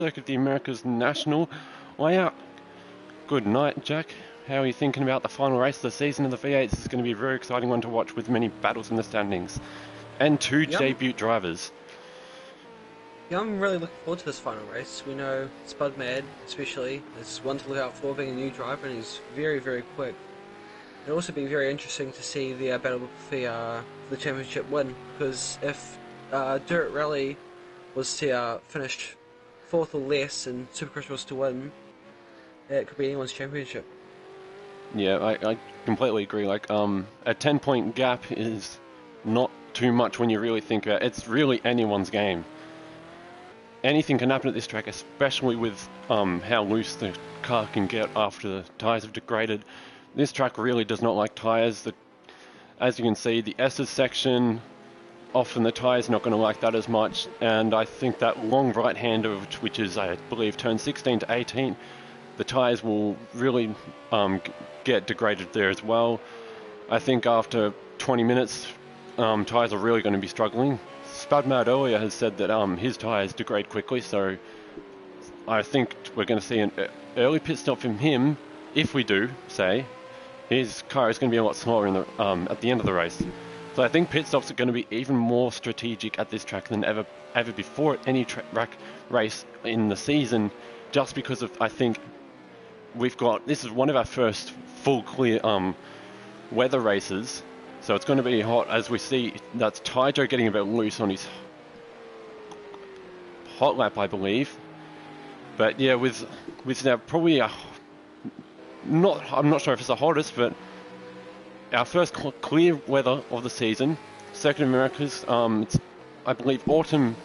Circuit of the Americas National layout. Good night, Jack. How are you thinking about the final race of the season of the V8s? It's going to be a very exciting one to watch with many battles in the standings. And two debut drivers. Yeah, I'm really looking forward to this final race. We know Spud Mad, especially, is one to look out for, being a new driver, and he's very, very quick. It'll also be very interesting to see the battle for the championship win, because if Dirt Rally was to finish 4th or less and Supercross was to win, it could be anyone's championship. Yeah, I completely agree. Like, a 10-point gap is not too much when you really think about it. It's really anyone's game. Anything can happen at this track, especially with how loose the car can get after the tyres have degraded. This track really does not like tyres. As you can see, the S's section, often the tyres not going to like that as much, and I think that long right-hander, which is, I believe, turn 16 to 18, the tyres will really get degraded there as well. I think after 20 minutes, tyres are really going to be struggling. Spudmad earlier has said that his tyres degrade quickly, so I think we're going to see an early pit stop from him. If we do, say, his car is going to be a lot slower in the, at the end of the race. So I think pit stops are going to be even more strategic at this track than ever before at any track race in the season, just because of, I think, this is one of our first full clear weather races, so it's going to be hot. As we see, that's Tyjo getting a bit loose on his hot lap, I believe. But yeah, with now probably I'm not sure if it's the hottest, but our first clear weather of the season, Circuit of Americas. It's, I believe, autumn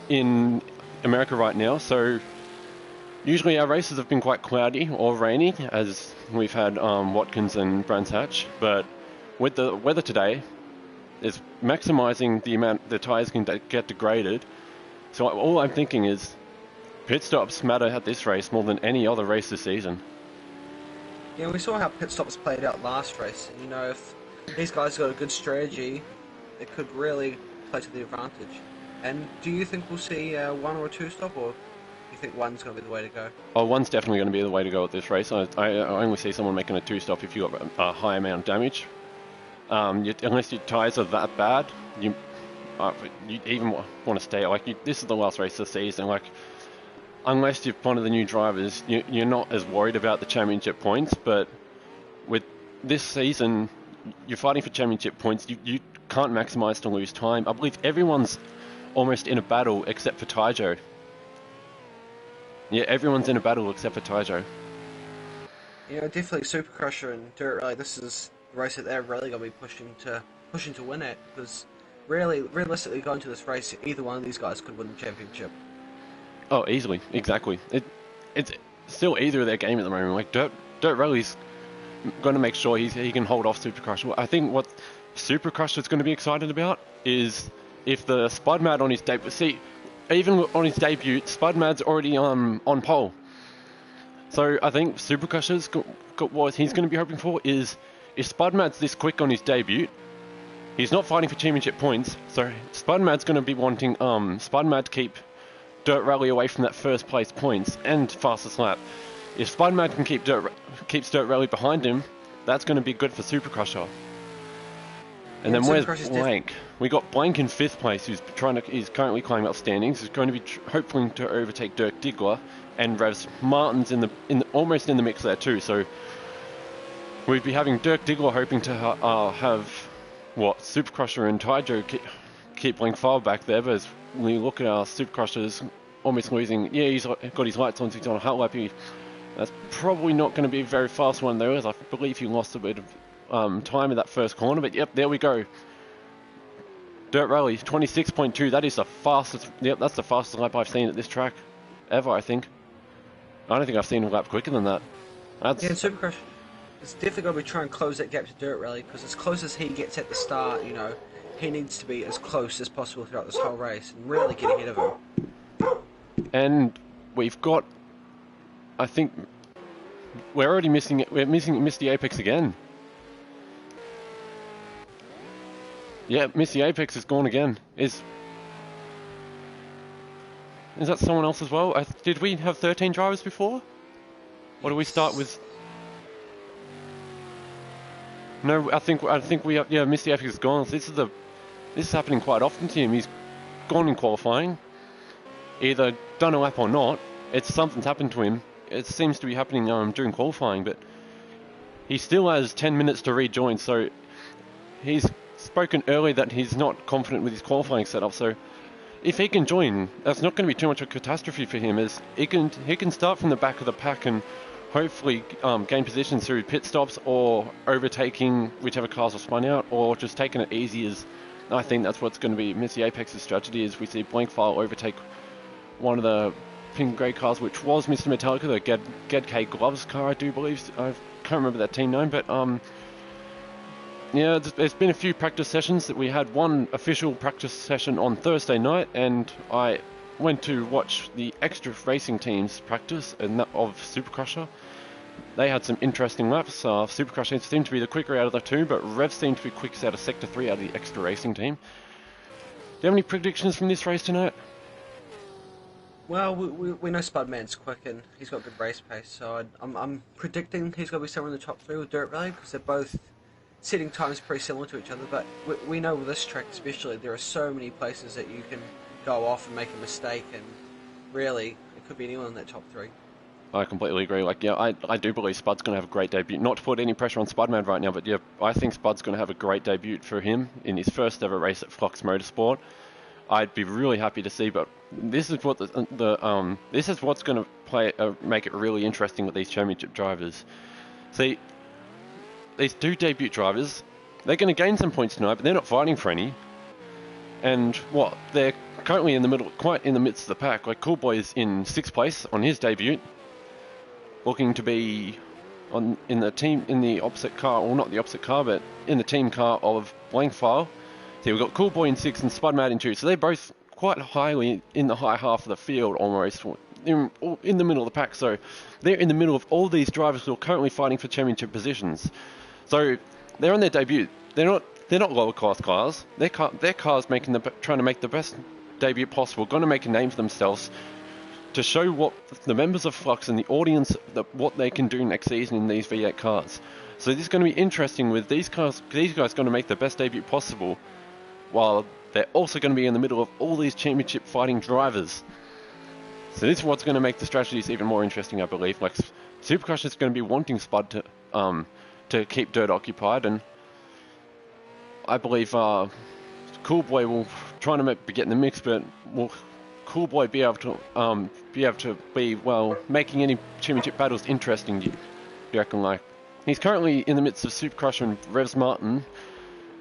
in America right now, so usually our races have been quite cloudy or rainy, as we've had Watkins and Brands Hatch, but with the weather today, it's maximising the amount the tyres can get degraded. So all I'm thinking is pit stops matter at this race more than any other race this season. Yeah, we saw how pit stops played out last race, and if these guys got a good strategy, it could really play to the advantage. And do you think we'll see one or a two stop, or do you think one's going to be the way to go? Oh, one's definitely going to be the way to go at this race. I only see someone making a two-stop if you've got a high amount of damage. Unless your tyres are that bad, you even want to stay. This is the last race of the season. Unless you're one of the new drivers, you're not as worried about the championship points. But with this season, you're fighting for championship points. You can't maximise to lose time. I believe everyone's almost in a battle except for Tyjo. Yeah, everyone's in a battle except for Tyjo. Definitely Supercrusher and Dirt Rally. This is the race that they're really going to be pushing to win it, because really, realistically, going to this race, either one of these guys could win the championship. Oh, easily, exactly. It's still either of their game at the moment. Dirt Rally's going to make sure he can hold off Supercrusher. I think what Supercrusher's going to be excited about is if the Spudmad on his debut. See, even on his debut, Spudmad's already on pole. So I think Supercrusher's got what he's going to be hoping for is if Spudmad's this quick on his debut, he's not fighting for championship points. So Spudmad's going to be wanting Spudmad to keep Dirt Rally away from that first place points and fastest lap. If Spudmad can keeps Dirt Rally behind him, that's going to be good for Supercrusher. And then where's Blank? We got Blank in 5th place, who's currently climbing up standings. He's going to be hoping to overtake Dirk Diggler, and Revs Martin's almost in the mix there too. So we'd be having Dirk Diggler hoping to have Supercrusher and Tyjo keep Blank far back there. But as we look at our Supercrushers almost losing, yeah, he's got his lights on, so he's on a hot lap. That's probably not going to be a very fast one though, as I believe he lost a bit of time in that first corner. But yep, there we go. Dirt Rally 26.2. That is the fastest. Yep, that's the fastest lap I've seen at this track ever. I think. I don't think I've seen a lap quicker than that. Yeah, and Supercrush is definitely going to be trying to close that gap to Dirt Rally, because as close as he gets at the start, he needs to be as close as possible throughout this whole race and really get ahead of him. And we've got, I think, we're missing the apex again. Yeah, Missy Apex is gone again. Is that someone else as well? Did we have 13 drivers before? Or do we start with? No, I think we have. Yeah, Missy Epic is gone. This is happening quite often to him. He's gone in qualifying, either done a lap or not. Something's happened to him. It seems to be happening during qualifying, but he still has 10 minutes to rejoin. So he's spoken early that he's not confident with his qualifying setup. So if he can join, that's not going to be too much of a catastrophe for him, as he can start from the back of the pack and hopefully gain positions through pit stops or overtaking whichever cars are spun out, or just taking it easy. As I think that's what's going to be Missy Apex's strategy, is we see Blank File overtake one of the pink grey cars, which was Mr. Metallica, the Ged K Gloves car, I do believe. I can't remember that team name, but yeah, there's been a few practice sessions. That we had one official practice session on Thursday night, and I went to watch the extra racing teams practice and that of Supercrusher. They had some interesting laps. Supercrusher seemed to be the quicker out of the two, but Rev seemed to be quickest out of Sector 3 out of the extra racing team. Do you have any predictions from this race tonight? Well, we know Spudman's quick and he's got good race pace, so I'm predicting he's going to be somewhere in the top 3 with Dirt Rally, because they're both setting times pretty similar to each other. But we know with this track especially, there are so many places that you can go off and make a mistake, and really, it could be anyone in that top 3. I completely agree. Like, yeah, I do believe Spud's going to have a great debut. Not to put any pressure on Spudman right now, but yeah, I think Spud's going to have a great debut for him in his first ever race at Flux Motorsport. I'd be really happy to see, but this is what this is what's going to make it really interesting with these championship drivers. See, these two debut drivers, they're going to gain some points tonight, but they're not fighting for any. And they're currently in the middle, quite in the midst of the pack. Like, Cool Boy is in 6th place on his debut, looking to be in the opposite car, or not the opposite car, but in the team car of Blank File. So we've got Cool Boy in 6 and Spudmad in 2. So they're both quite highly in the high half of the field, almost in the middle of the pack. So they're in the middle of all these drivers who are currently fighting for championship positions. So they're on their debut. They're not lower class cars. Their cars trying to make the best debut possible. Going to make a name for themselves to show what the members of Flux and the audience what they can do next season in these V8 cars. So this is going to be interesting with these cars. These guys are going to make the best debut possible, while they're also going to be in the middle of all these championship fighting drivers. So this is what's going to make the strategies even more interesting, I believe. Like, Supercrush is going to be wanting Spud to keep Dirt occupied, and I believe Cool Boy will try to get in the mix, but will Cool Boy be able to be making any championship battles interesting? Do you reckon? Like, he's currently in the midst of Supercrusher and Revs Martin.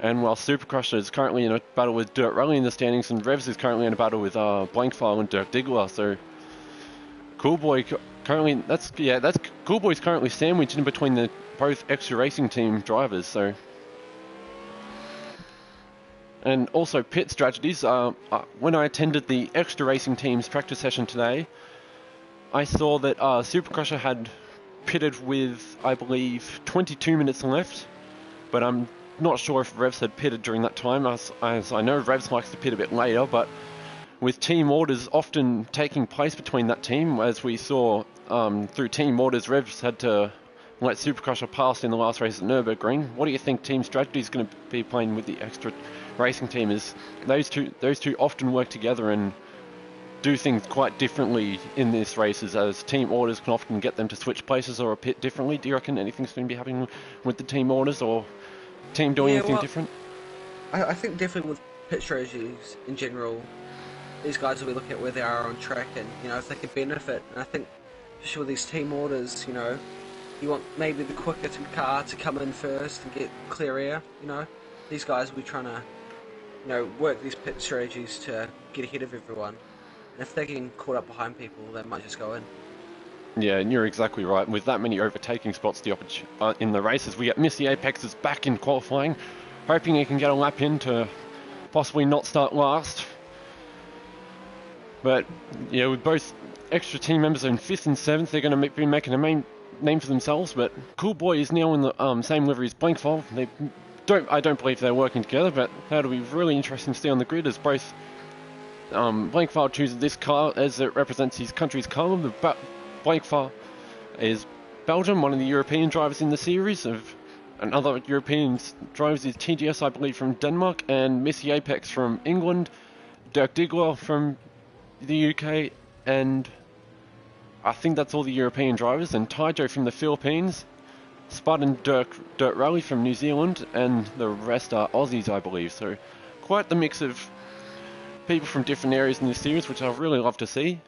And while Supercrusher is currently in a battle with Dirt Rally in the standings, and Revs is currently in a battle with Blank File and Dirk Diggler. So Cool Boy currently Cool Boy's currently sandwiched in between both extra racing team drivers. So, and also pit strategies. When I attended the extra racing team's practice session today, I saw that Supercrusher had pitted with, I believe, 22 minutes left, but I'm not sure if Revs had pitted during that time, as I know Revs likes to pit a bit later, but with team orders often taking place between that team, as we saw through team orders, Revs had to let Supercrusher pass in the last race at Nürburgring. What do you think team strategy is going to be playing with the extra racing team? Is those two often work together and do things quite differently in this races, as team orders can often get them to switch places or a pit differently. Do you reckon anything's going to be happening with the team orders, or team doing anything different? I think definitely with pit strategies in general, these guys will be looking at where they are on track, and if they could benefit. And I think especially with these team orders, you want maybe the quicker car to come in first and get clear air. These guys will be trying to work these pit strategies to get ahead of everyone. And if they're getting caught up behind people, they might just go in. Yeah, and you're exactly right. With that many overtaking spots in the races, we get Missy Apex is back in qualifying, hoping he can get a lap in to possibly not start last. But yeah, with both extra team members in 5th and 7th, they're going to be making a name for themselves. But Cool Boy is now in the same livery as Blank File. I don't believe they're working together, but that'll be really interesting to see on the grid, as both Blankfar chooses this car as it represents his country's colour. Blankfar is Belgium, one of the European drivers in the series. Another European drivers is TGS, I believe, from Denmark, and Missy Apex from England, Dirk Diggler from the UK, and I think that's all the European drivers, and Taijo from the Philippines, Spud and Dirt Rally from New Zealand, and the rest are Aussies, I believe. So quite the mix of people from different areas in this series, which I really love to see.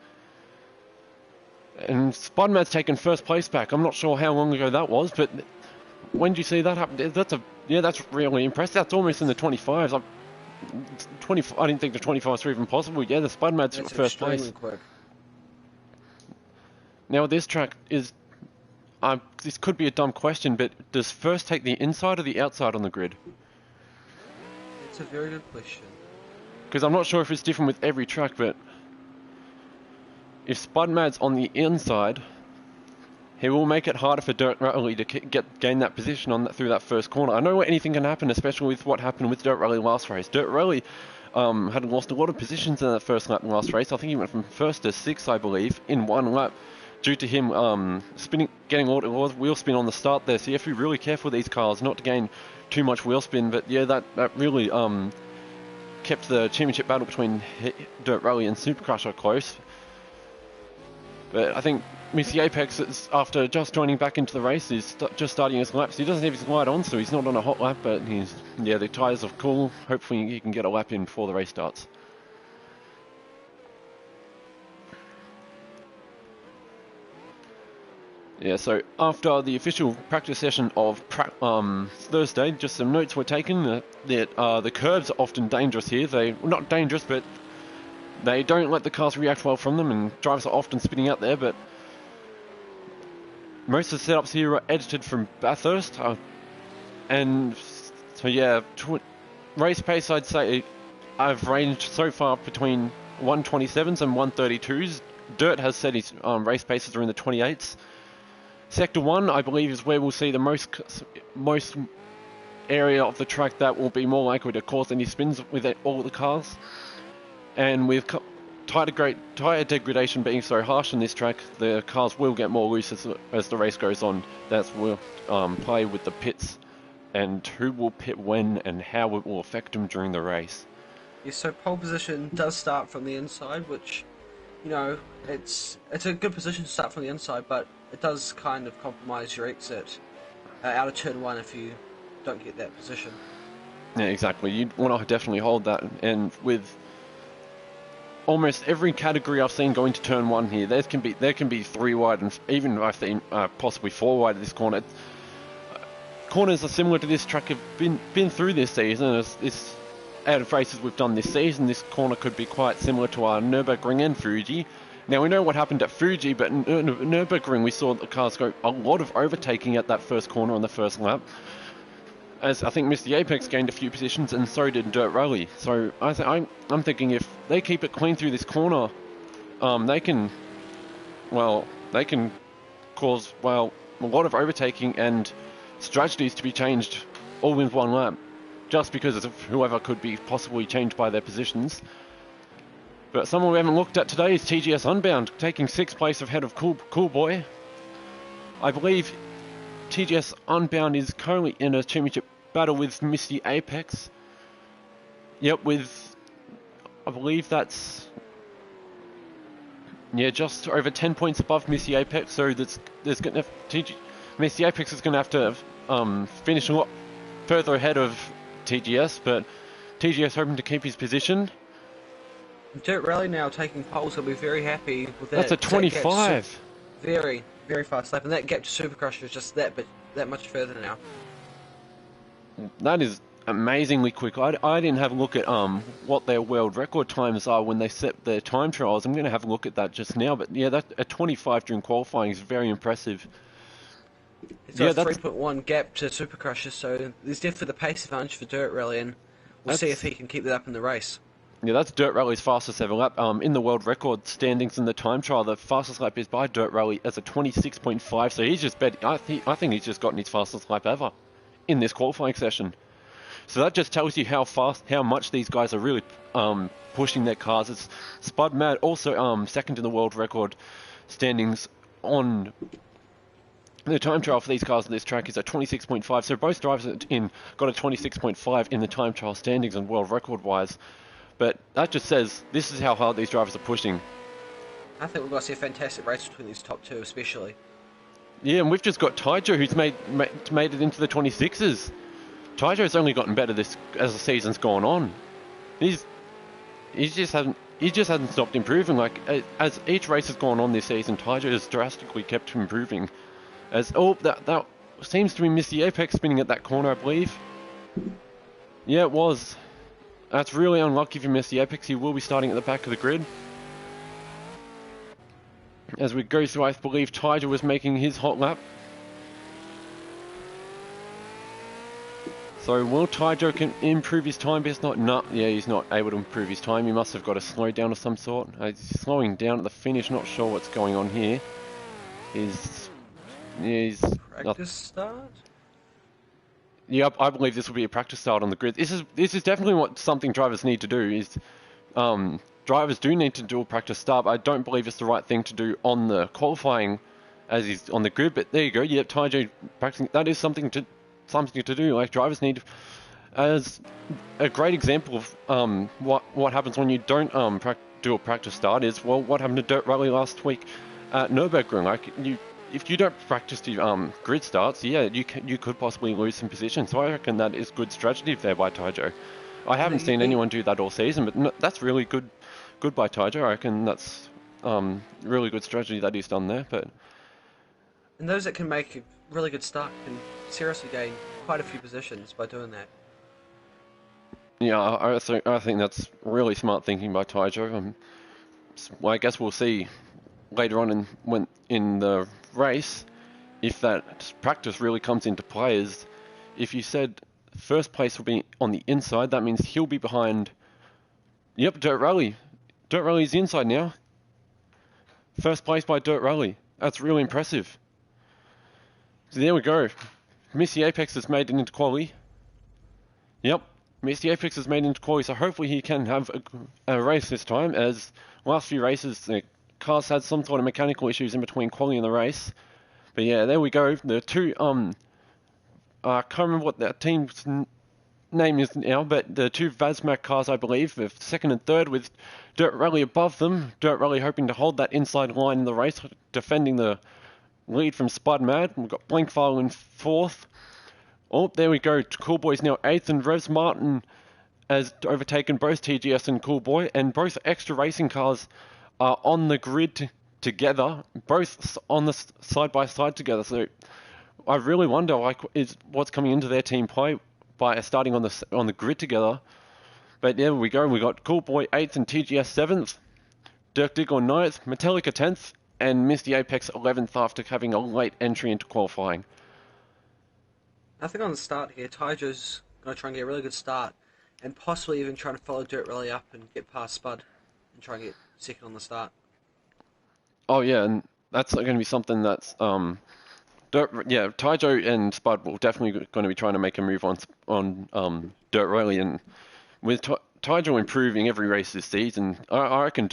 And Spudmad's taken first place back. I'm not sure how long ago that was, but when did you see that happen? That's really impressive. That's almost in the 25s. I didn't think the 25s were even possible. Yeah, the Spudmad's first place. Quick. Now this track is, this could be a dumb question, but does first take the inside or the outside on the grid? It's a very good question. Because I'm not sure if it's different with every track, but if Spudmad's on the inside, he will make it harder for Dirt Rally to gain that position through that first corner. I know anything can happen, especially with what happened with Dirt Rally last race. Dirt Rally had lost a lot of positions in that first lap last race. I think he went from first to sixth, I believe, in one lap, due to him getting a lot of wheel spin on the start there. So you have to be really careful with these cars, not to gain too much wheel spin. But yeah, that really kept the championship battle between Dirt Rally and Supercrusher close. But I think Missy Apex, after just joining back into the race, is just starting his laps. He doesn't have his light on, so he's not on a hot lap, but the tyres are cool. Hopefully he can get a lap in before the race starts. Yeah, so after the official practice session of Thursday, just some notes were taken that the curbs are often dangerous here. They're not dangerous, but they don't let the cars react well from them, and drivers are often spinning out there, but most of the setups here are edited from Bathurst, and so yeah, race pace I'd say I've ranged so far between 127s and 132s. Dirt has said his race paces are in the 28s. Sector 1, I believe, is where we'll see the most area of the track that will be more likely to cause any spins with all the cars. And with tyre degradation being so harsh on this track, the cars will get more loose as the race goes on. That's will play with the pits and who will pit when and how it will affect them during the race. Yeah, so pole position does start from the inside, which, you know, it's a good position to start from the inside, but it does kind of compromise your exit out of turn 1 if you don't get that position. Yeah, exactly. You'd want to definitely hold that, and with almost every category I've seen going to turn 1 here, there can be 3 wide and even I've seen possibly 4 wide at this corner. Corners are similar to this track have been through this season. This out of races we've done this season, this corner could be quite similar to our Nürburgring and Fuji. Now we know what happened at Fuji, but in Nürburgring we saw the cars go a lot of overtaking at that first corner on the first lap. As I think Mr. Apex gained a few positions, and so did Dirt Rally. So I'm thinking if they keep it clean through this corner, they can cause a lot of overtaking and strategies to be changed all in one lap, just because of whoever could be possibly changed by their positions. But someone we haven't looked at today is TGS Unbound, taking 6th place ahead of Cool Boy. I believe TGS Unbound is currently in a championship battle with Misty Apex. Yep, I believe that's just over 10 points above Misty Apex. So there's gonna Misty Apex is gonna have to finish a lot further ahead of TGS, but TGS hoping to keep his position. Dirt Rally now taking poles. I'll be very happy with that. That's a 25. Very, very fast lap, and that gap to Supercrusher is just that much further now. That is amazingly quick. I didn't have a look at what their world record times are when they set their time trials. I'm going to have a look at that just now, but yeah, that a 25 during qualifying is very impressive. It's a 3.1 gap to Supercrusher, so there's definitely the pace advantage for Dirt Rally, and we'll see if he can keep that up in the race. Yeah, that's Dirt Rally's fastest ever lap. In the world record standings in the time trial, the fastest lap is by Dirt Rally as a 26.5. So he's just I think he's just gotten his fastest lap ever in this qualifying session. So that just tells you how much these guys are really pushing their cars. It's Spud Mad also second in the world record standings on the time trial for these cars on this track is at 26.5. So both drivers got a 26.5 in the time trial standings and world record wise. But that just says this is how hard these drivers are pushing. I think we're going to see a fantastic race between these top two, especially. Yeah, and we've just got Taijo, who's made it into the 26s. Taijo's only gotten better as the season's gone on. He just hasn't stopped improving. Like as each race has gone on this season, Taijo has drastically kept improving. That seems to be Missy Apex spinning at that corner, I believe. Yeah, it was. That's really unlucky for Missy Apex. He will be starting at the back of the grid. As we go through, I believe Taijo was making his hot lap. So will Taijo can improve his time? But he's not able to improve his time. He must have got a slow down of some sort. He's slowing down at the finish. Not sure what's going on here. He's practice start. Yep, I believe this will be a practice start on the grid. This is definitely something drivers need to do. Is drivers do need to do a practice start. But I don't believe it's the right thing to do on the qualifying as he's on the grid. But there you go. Yep, Taijo practicing. That is something to do. Like drivers need, as a great example of what happens when you don't do a practice start is, well, what happened to Dirt Rally last week at Nürburgring. Like if you don't practice the grid starts, yeah, you could possibly lose some position. So I reckon that is good strategy there by Taijo. I haven't seen anyone do that all season, but no, that's really good by Taijo. I reckon that's really good strategy that he's done there. But and those that can make a really good start can seriously gain quite a few positions by doing that. Yeah, I think that's really smart thinking by Taijo. Well, I guess we'll see later on in the race if that practice really comes into play. Is if you said first place will be on the inside, that means he'll be behind. Yep, Dirt Rally. Dirt Rally's the inside now. First place by Dirt Rally. That's really impressive. So there we go. Missy Apex has made it into quali. Yep, Missy Apex has made it into quali, so hopefully he can have a race this time, as last few races the cars had some sort of mechanical issues in between quali and the race. But yeah, there we go. The two, I can't remember what that team's name is now, but the two Vazmac cars, I believe, the second and third with Dirt Rally above them. Dirt Rally hoping to hold that inside line in the race, defending the lead from Spud Mad. We've got Blankfile in fourth. Oh, there we go. Cool Boy's now eighth, and Revs Martin has overtaken both TGS and Cool Boy, and both extra racing cars are on the grid together, both on the side by side together. So I really wonder, is what's coming into their team play by starting on the grid together. But there we go. We got Cool Boy 8th and TGS 7th, Dirk Diggle 9th, Metallica 10th, and Misty Apex 11th after having a late entry into qualifying. I think on the start here, Taijo's going to try and get a really good start, and possibly even trying to follow Dirt Rally up and get past Spud and try and get second on the start. Oh yeah, and that's going to be something that's Taijo and Spud will definitely going to be trying to make a move on Dirt Rally, and with Taijo improving every race this season, I reckon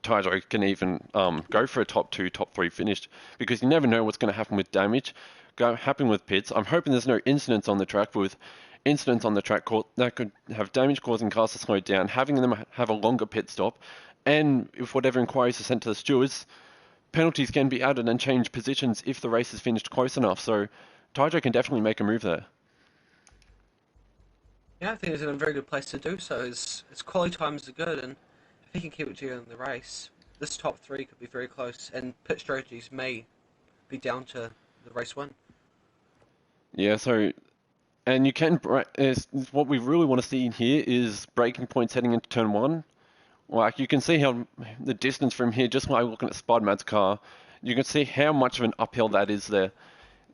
Taijo can even go for a top 2, top 3 finish, because you never know what's going to happen with damage, happen with pits. I'm hoping there's no incidents on the track, but with incidents on the track that could have damage causing cars to slow down, having them have a longer pit stop, and if whatever inquiries are sent to the stewards, penalties can be added and change positions if the race is finished close enough. So Taijo can definitely make a move there. Yeah, I think he's in a very good place to do so. His quality times are good, and if he can keep it together in the race, this top 3 could be very close, and pit strategies may be down to the race win. Yeah, so, and you can, what we really want to see in here is braking points heading into turn 1. Like, you can see how the distance from here, just by looking at Spudmad's car, you can see how much of an uphill that is there.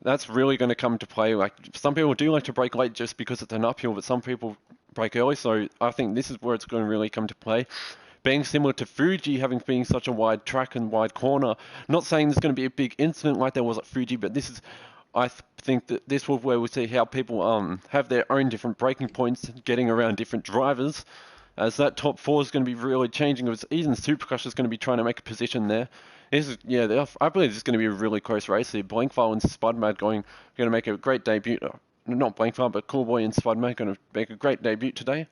That's really going to come into play. Like, some people do like to brake late just because it's an uphill, but some people brake early, so I think this is where it's going to really come to play. Being similar to Fuji, being such a wide track and wide corner, not saying there's going to be a big incident like there was at Fuji, but this is, I think that this will where we see how people have their own different breaking points, getting around different drivers, as that top 4 is going to be really changing. Because even Supercrush is going to be trying to make a position there. I believe this is going to be a really close race here. Blankfile and Spudmad going to make a great debut. Not Blankfile, but Coolboy and Spudmad going to make a great debut today.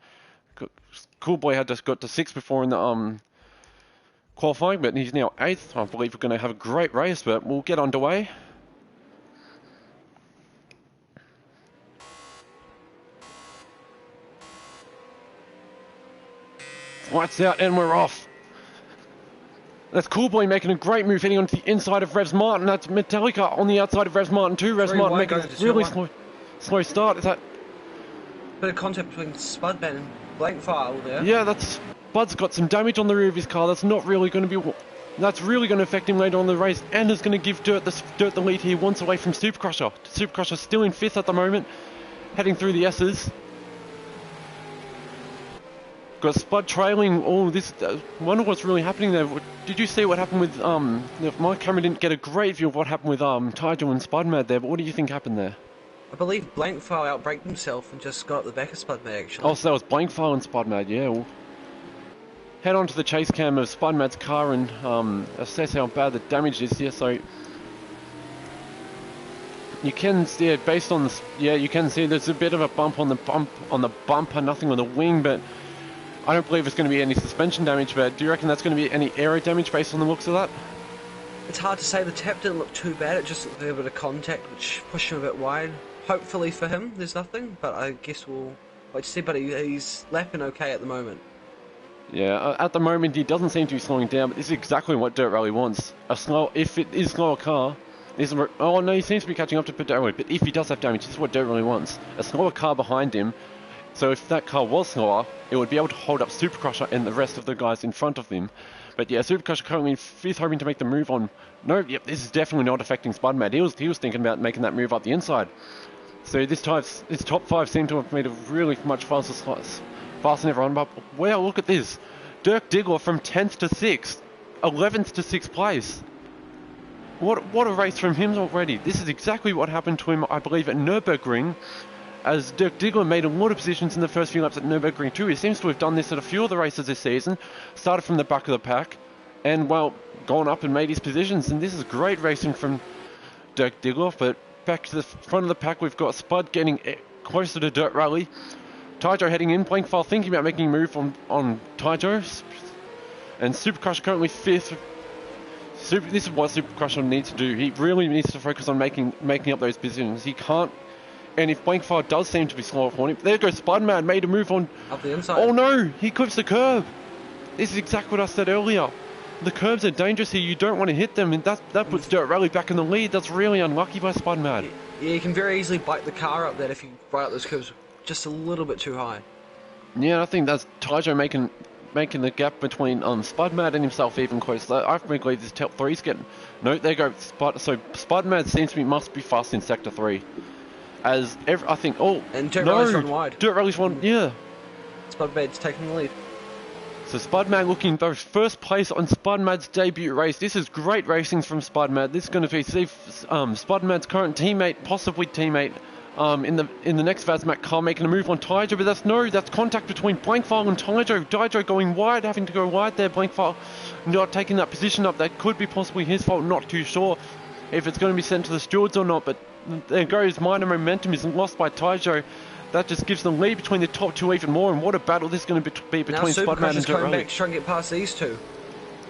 Coolboy had just got to 6th before in the qualifying, but he's now 8th. I believe we're going to have a great race, but we'll get underway. Lights out and we're off. That's Coolboy making a great move, heading onto the inside of Revs Martin. That's Metallica on the outside of Revs Martin too. Revs Martin making a really slow start. Is that bit of contact between Spudman and Blankfile there? Yeah, that's Spud's got some damage on the rear of his car. That's really going to affect him later on in the race, and is going to give Dirt the lead he wants away from Supercrusher. Supercrusher still in 5th at the moment, heading through the S's. Got Spud trailing all this. Wonder what's really happening there. Did you see what happened with my camera didn't get a great view of what happened with Tyjo and Spudmad there, but what do you think happened there? I believe Blankfile outbraked himself and just got at the back of Spudmad actually. Oh, so that was Blankfile and Spudmad, yeah. We'll head on to the chase cam of Spudmad's car and assess how bad the damage is here. So you can see, based on this, you can see there's a bit of a bump on the bumper, nothing on the wing, but I don't believe it's going to be any suspension damage. But do you reckon that's going to be any aero damage based on the looks of that? It's hard to say. The tap didn't look too bad. It just looked a bit of contact, which pushed him a bit wide. Hopefully for him, there's nothing. But I guess we'll wait to see. But he's lapping okay at the moment. Yeah, at the moment he doesn't seem to be slowing down. But this is exactly what Dirt Rally wants. If it is a slower car. Oh no, he seems to be catching up to Pedro. But if he does have damage, this is what Dirt Rally wants. A slower car behind him. So if that car was slower, it would be able to hold up Supercrusher and the rest of the guys in front of him. But yeah, Supercrusher currently in 5th, hoping to make the move on. No, yep, this is definitely not affecting Spudmad. He was thinking about making that move up the inside. So this top 5 seem to have made a really much faster than everyone. But wow, look at this. Dirk Diggler from 10th to 6th, 11th to 6th place. What a race from him already. This is exactly what happened to him, I believe, at Nürburgring. As Dirk Diggler made a lot of positions in the first few laps at Nürburgring too. He seems to have done this at a few of the races this season. Started from the back of the pack and, well, gone up and made his positions. And this is great racing from Dirk Diggler. But back to the front of the pack, we've got Spud getting closer to Dirt Rally. Tyjo heading in. Blankfile thinking about making a move on Tyjo. And Supercrusher currently 5th. This is what Supercrusher needs to do. He really needs to focus on making up those positions. He can't. And if Blankfire does seem to be slower for him, there goes Spudman, made a move on up the inside. Oh no, he clips the curb. This is exactly what I said earlier. The curbs are dangerous here. You don't want to hit them, and that puts Dirt Rally back in the lead. That's really unlucky by Spudman. Yeah, you can very easily bite the car up that if you bite up those curbs just a little bit too high. Yeah, I think that's Tyjo making the gap between Spudmad and himself even closer. I believe this top 3's getting. No, there go Spud. So Spudmad must be fast in sector 3. I think. Oh, and Dirt Rally's run wide. Dirt Rally's one, yeah. Spudmad's taking the lead. So Spudmad looking for first place on Spudmad's debut race. This is great racing from Spudmad. This is going to be Spudmad's current teammate, possibly teammate, in the next Vazmat car making a move on Tyjo, but that's contact between Blankfile and Tyjo. Tyjo going wide, having to go wide there. Blankfile not taking that position up. That could be possibly his fault. Not too sure if it's going to be sent to the stewards or not, but there goes. Minor momentum is lost by Tyjo. That just gives the lead between the top 2 even more, and what a battle this is going to be between Spudman and Dirt Rally. Back to try and get past these two.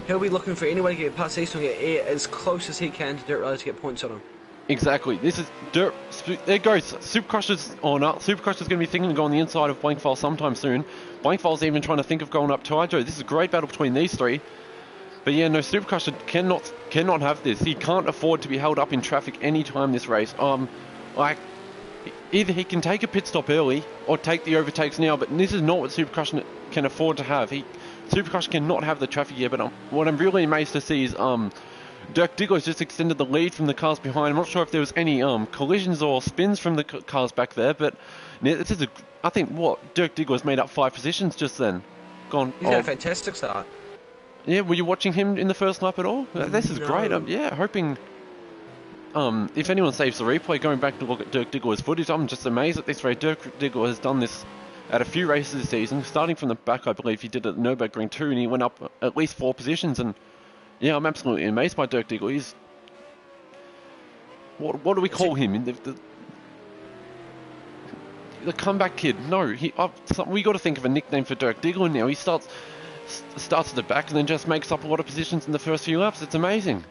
He'll be looking for any way to get past these two and get as close as he can to Dirt Rally to get points on him. Exactly. This is Dirt. There goes. Supercrusher's on up. Supercrusher's going to be thinking of going the inside of Blankfile sometime soon. Blankfile's even trying to think of going up Tyjo. This is a great battle between these 3. But yeah, no, Supercrusher cannot have this. He can't afford to be held up in traffic any time this race. Either he can take a pit stop early or take the overtakes now, but this is not what Supercrusher can afford to have. Supercrusher cannot have the traffic here, but what I'm really amazed to see is Dirk Diggler's just extended the lead from the cars behind. I'm not sure if there was any collisions or spins from the cars back there, but this is I think Dirk Diggler's made up 5 positions just then. He's had a fantastic start. Yeah, were you watching him in the first lap at all? This is great. Yeah, hoping if anyone saves the replay, going back to look at Dirk Diggler's footage, I'm just amazed at this race. Dirk Diggler has done this at a few races this season, starting from the back. I believe he did it at Nürburgring 2, and he went up at least 4 positions. And yeah, I'm absolutely amazed by Dirk Diggler. He's what do we call him? The comeback kid. No, we got to think of a nickname for Dirk Diggler now. He starts at the back and then just makes up a lot of positions in the first few laps. It's amazing.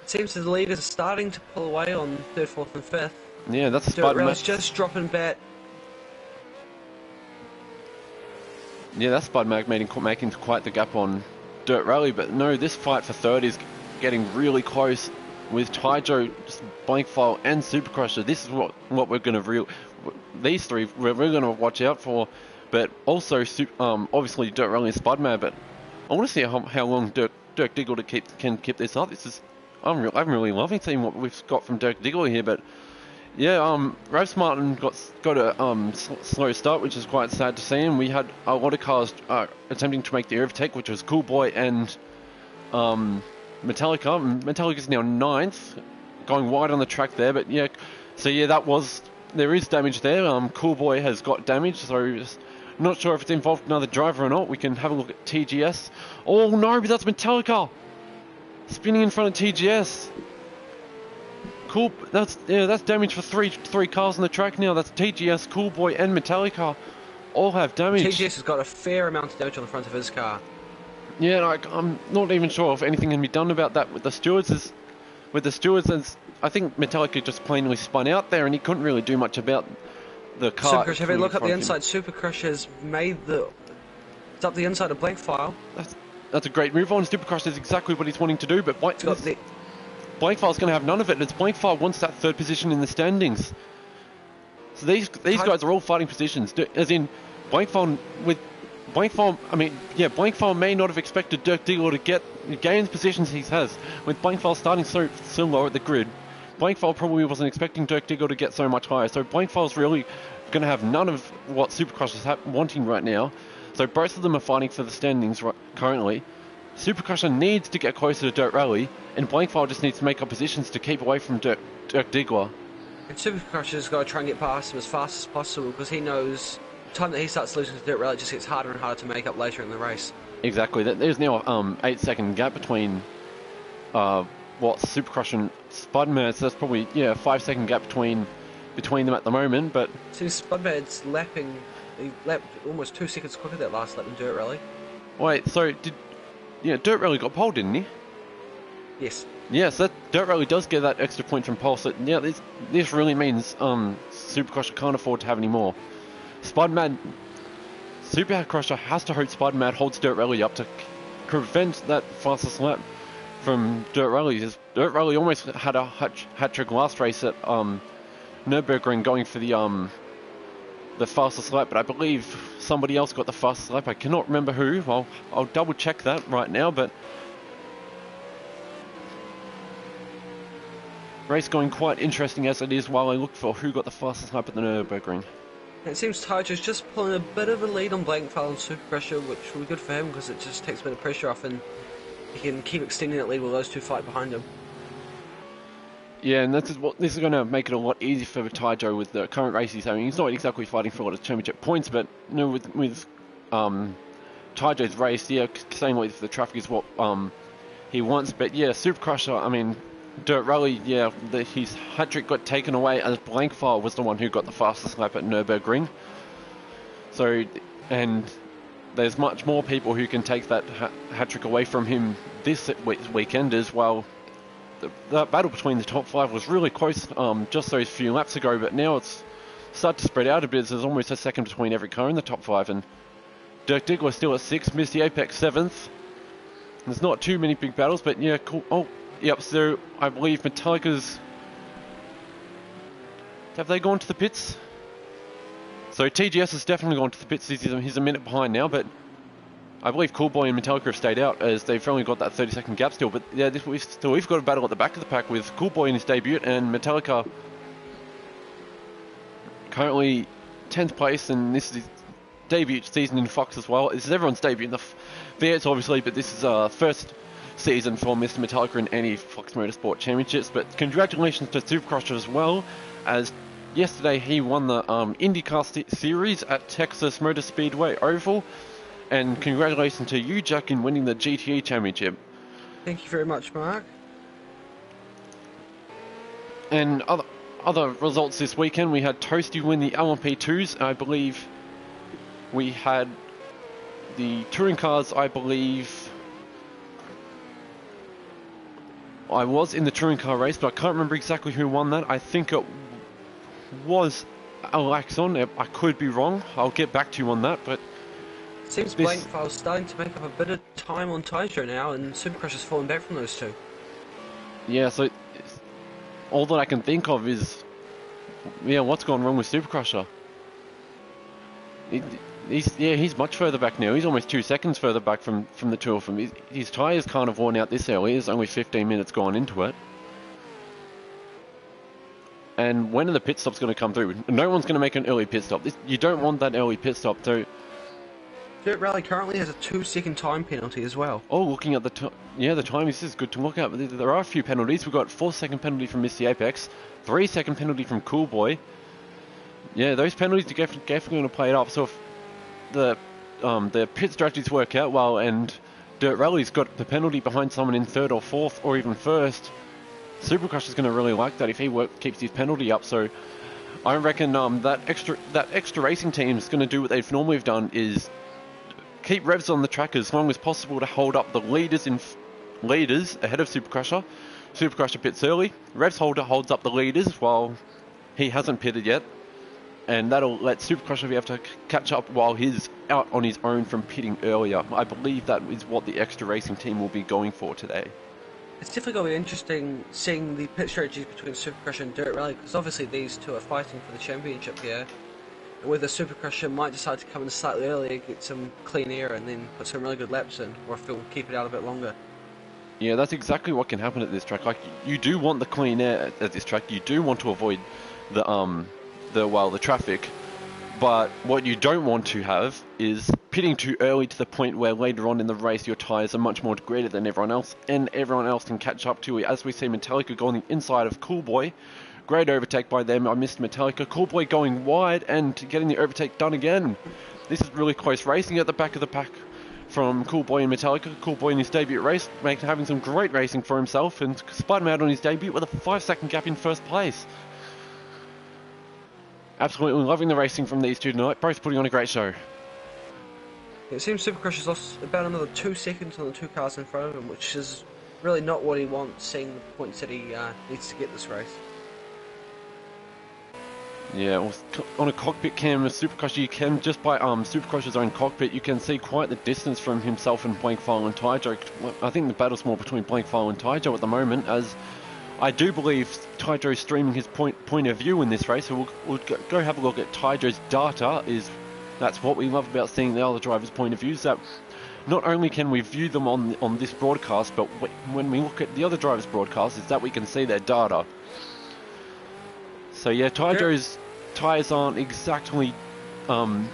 It seems the leaders are starting to pull away on 3rd, 4th and 5th. Yeah, that's Dirt Rally's just dropping back. Yeah, that's Spud Mag making quite the gap on Dirt Rally, but no, this fight for 3rd is getting really close with Taijo, Blankfile and Super Crusher. This is what we're going to these three we're going to watch out for, but also obviously Dirt Rally and Spud Mag. But I want to see how long Dirk Diggler can keep this up. I'm really loving seeing what we've got from Dirk Diggler here, but yeah, Race Martin got a slow start, which is quite sad to see, and we had a lot of cars attempting to make the overtake, which was Cool Boy and Metallica. Metallica's now 9th, going wide on the track there, but yeah, so yeah, there is damage there. Cool Boy has got damage, so not sure if it's involved another driver or not. We can have a look at TGS. Oh no, but that's Metallica spinning in front of TGS. Cool, that's damage for three cars on the track now. That's TGS, Cool Boy, and Metallica all have damage. TGS has got a fair amount of damage on the front of his car. Yeah, I'm not even sure if anything can be done about that with the stewards. I think Metallica just plainly spun out there, and he couldn't really do much about the car. Super Crush, have a look at the inside. Super Crush has made it's up the inside of Blankfile. That's a great move on. Super Crush is exactly what he's wanting to do, but Blankfile's going to have none of it. It's Blankfile wants that 3rd position in the standings. So these guys are all fighting positions. As in, Blankfile may not have expected Dirk Diggler to gain the positions he has. With Blankfile starting so low at the grid, Blankfile probably wasn't expecting Dirk Diggler to get so much higher. So Blankfile's really going to have none of what Supercross is wanting right now. So both of them are fighting for the standings currently. Supercrusher needs to get closer to Dirt Rally, and Blankfile just needs to make up positions to keep away from Dirk Diggler. And Supercrusher's got to try and get past him as fast as possible, because he knows the time that he starts losing to Dirt Rally, it just gets harder and harder to make up later in the race. Exactly. There's now 8-second gap between Supercrusher and Spudman. So that's probably a 5-second gap between them at the moment. But since Spudman's he lapped almost 2 seconds quicker that last lap in Dirt Rally. Wait, so Dirt Rally got pole, didn't he? Yes. Yes, that Dirt Rally does get that extra point from pole. So yeah, this really means Supercrusher can't afford to have any more. Supercrusher has to hope Spudman holds Dirt Rally up to prevent that fastest lap from Dirt Rally. Dirt Rally almost had a hat trick last race at Nürburgring, going for the fastest lap, but I believe somebody else got the fastest lap. I cannot remember who. I'll double check that right now, but race going quite interesting as it is while I look for who got the fastest lap at the Nürburgring. It seems Taijo's just pulling a bit of a lead on Blankfile and Supercrusher, which will be good for him because it just takes a bit of pressure off and he can keep extending that lead while those two fight behind him. Yeah, and this is going to make it a lot easier for Taijo with the current race he's having. He's not exactly fighting for a lot of championship points, but with Taijo's race, same with the traffic is what he wants. But yeah, Supercrusher, Dirt Rally, his hat trick got taken away as Blankfile was the one who got the fastest lap at Nürburgring. So, and there's much more people who can take that hat trick away from him this weekend as well. The battle between the top 5 was really close just those few laps ago, but now it's started to spread out a bit. There's almost a second between every car in the top 5, and Dirk Diggler still at 6th, Misty Apex 7th. There's not too many big battles, but yeah, cool. Oh, yep, so I believe Metallica's... Have they gone to the pits? So TGS has definitely gone to the pits. He's a minute behind now, but I believe Cool Boy and Metallica have stayed out as they've only got that 30-second gap still. But yeah, we've got a battle at the back of the pack with Cool Boy in his debut and Metallica currently 10th place, and this is his debut season in Flux as well. This is everyone's debut in the V8s obviously, but this is first season for Mr. Metallica in any Flux Motorsport championships. But congratulations to Supercrusher as well, as yesterday he won the IndyCar Series at Texas Motor Speedway Oval. And congratulations to you, Jack, in winning the GTE Championship. Thank you very much, Mark. And other results this weekend, we had Toasty win the L1P2s. I believe we had the touring cars. I believe I was in the touring car race, but I can't remember exactly who won that. I think it was Alaxon. I could be wrong. I'll get back to you on that, but seems Blankfell's starting to make up a bit of time on Tyjo now, and Supercrush's falling back from those two. Yeah, so all that I can think of is, yeah, what's gone wrong with Supercrusher? He's much further back now. He's almost 2 seconds further back from the two of them. His tyres can't have worn out this early. There's only 15 minutes gone into it. And when are the pit stops going to come through? No one's going to make an early pit stop. You don't want that early pit stop. So Dirt Rally currently has a 2-second time penalty as well. Oh, looking at the time, yeah, the time is good to look at. But there are a few penalties. We've got 4-second penalty from Missy Apex, 3-second penalty from Cool Boy. Yeah, those penalties are definitely going to play it up. So if the pit strategies work out well, and Dirt Rally's got the penalty behind someone in 3rd or 4th or even 1st, Supercrush is going to really like that if he keeps his penalty up. So I reckon that extra racing team is going to do what they've normally have done, is keep revs on the track as long as possible to hold up the leaders ahead of Supercrusher. Supercrusher pits early. Revs holds up the leaders while he hasn't pitted yet, and that'll let Supercrusher be able to catch up while he's out on his own from pitting earlier. I believe that is what the extra racing team will be going for today. It's definitely going to be interesting seeing the pit strategies between Supercrusher and Dirt Rally, because obviously these two are fighting for the championship here. Whether Supercrusher might decide to come in slightly earlier, get some clean air, and then put some really good laps in, or if he'll keep it out a bit longer. Yeah, that's exactly what can happen at this track. Like, you do want the clean air at this track. You do want to avoid the traffic. But what you don't want to have is pitting too early to the point where later on in the race your tyres are much more degraded than everyone else, and everyone else can catch up to you. As we see Metallica go on the inside of Cool Boy. Great overtake by them. I missed Metallica. Cool Boy going wide and getting the overtake done again. This is really close racing at the back of the pack from Cool Boy and Metallica. Cool Boy in his debut race, having some great racing for himself, and spun him out on his debut with a 5-second gap in 1st place. Absolutely loving the racing from these two tonight, both putting on a great show. It seems Supercrush has lost about another 2 seconds on the two cars in front of him, which is really not what he wants, seeing the points that he needs to get this race. Yeah, well, on a cockpit cam with Supercrusher, you can, just by Supercrusher's own cockpit, you can see quite the distance from himself and Blankfile and Tyjo. I think the battle's more between Blankfile and Tyjo at the moment, as I do believe Tyjo's streaming his point of view in this race, so we'll go have a look at Tyjo's data. That's what we love about seeing the other drivers' point of views, that not only can we view them on this broadcast, but when we look at the other drivers' broadcasts, is that we can see their data. So yeah, Tyjo's tyres aren't exactly down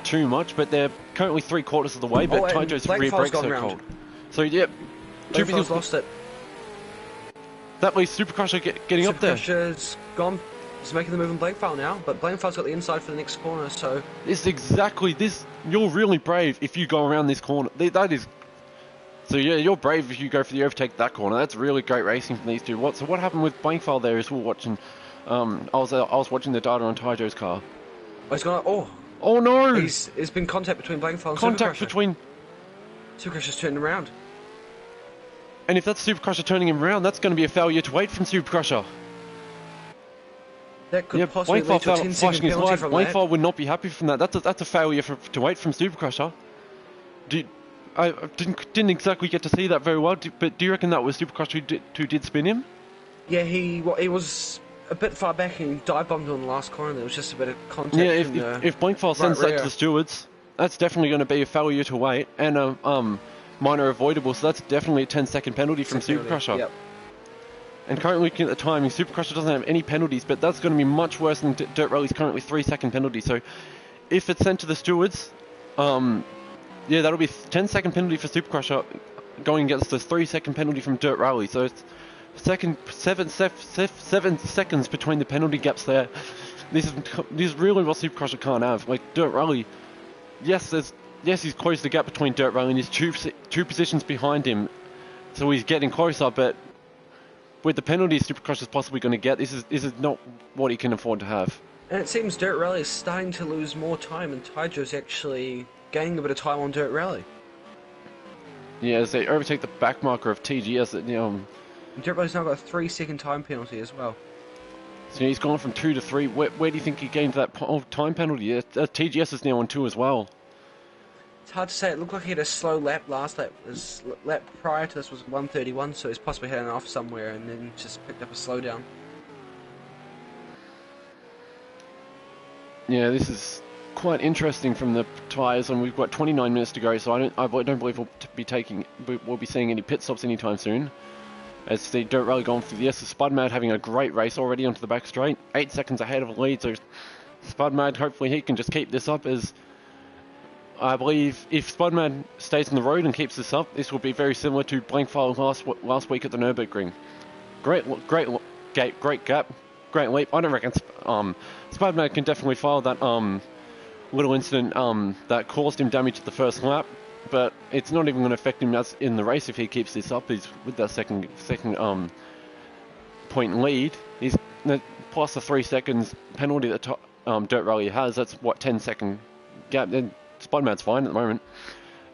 too much, but they're currently 3/4 of the way, but Tyjo's rear brakes are cold. So yeah, Blankfile's lost it. That leaves Supercrusher getting up there. Supercrusher's gone. He's making the move on Blankfile now, but Blankfile's got the inside for the next corner, so... You're really brave if you go around this corner. So yeah, you're brave if you go for the overtake that corner. That's really great racing from these two. So what happened with Blankfile there is we were watching... I was watching the data on Tyjo's car. Oh, he's gone... Oh no! There's been contact between Blankfile and Contact Supercrusher. between... Supercrusher's turned around. And if that's Supercrusher turning him around, that's going to be a failure to wait from Supercrusher. That could possibly lead to a 10-second penalty from that. Blankfile would not be happy from that. That's a failure to wait from Supercrusher. I didn't exactly get to see that very well, but do you reckon that was Supercrusher who did spin him? Yeah, he was a bit far back and dive bombed on the last corner. There was just a bit of contact. Yeah, if Blankfile sends that to the stewards, that's definitely going to be a failure to wait and a minor avoidable. So that's definitely a 10-second penalty from Supercrusher. Yep. And currently looking at the timing, Supercrusher doesn't have any penalties, but that's going to be much worse than Dirt Rally's currently 3-second penalty. So if it's sent to the stewards, yeah, that'll be a 10-second penalty for Supercrusher. going against the 3-second penalty from Dirt Rally. So it's 7 seconds between the penalty gaps there. This is really what Supercrosser can't have. Like Dirt Rally, yes, he's closed the gap between Dirt Rally and he's two positions behind him, so he's getting closer. But with the penalties Supercrosser's possibly going to get, this is not what he can afford to have. And it seems Dirt Rally is starting to lose more time, and Tyjo's actually gaining a bit of time on Dirt Rally. Yeah, as they overtake the back marker of TGS, Dirt Rally's now got a 3-second time penalty as well. So he's gone from 2 to 3. Where do you think he gained that time penalty? TGS is now on 2 as well. It's hard to say. It looked like he had a slow lap last lap. His lap prior to this was 1:31, so he's possibly had an off somewhere and then just picked up a slowdown. Yeah, this is quite interesting from the tyres, and we've got 29 minutes to go. So I don't believe we'll be seeing any pit stops anytime soon. As the Dirt Rally going through the Spudmad having a great race already onto the back straight, 8 seconds ahead of the lead. So Spudmad, hopefully he can just keep this up, as I believe if Spudmad stays on the road and keeps this up, this will be very similar to Blankfile last week at the Nürburgring. Great gap, great leap. I don't reckon Spudmad can definitely file that little incident that caused him damage at the first lap. But it's not even going to affect him as in the race if he keeps this up. He's with that second point lead. He's plus the 3 seconds penalty that Dirt Rally has. That's what 10-second gap. Then Spudmad's fine at the moment.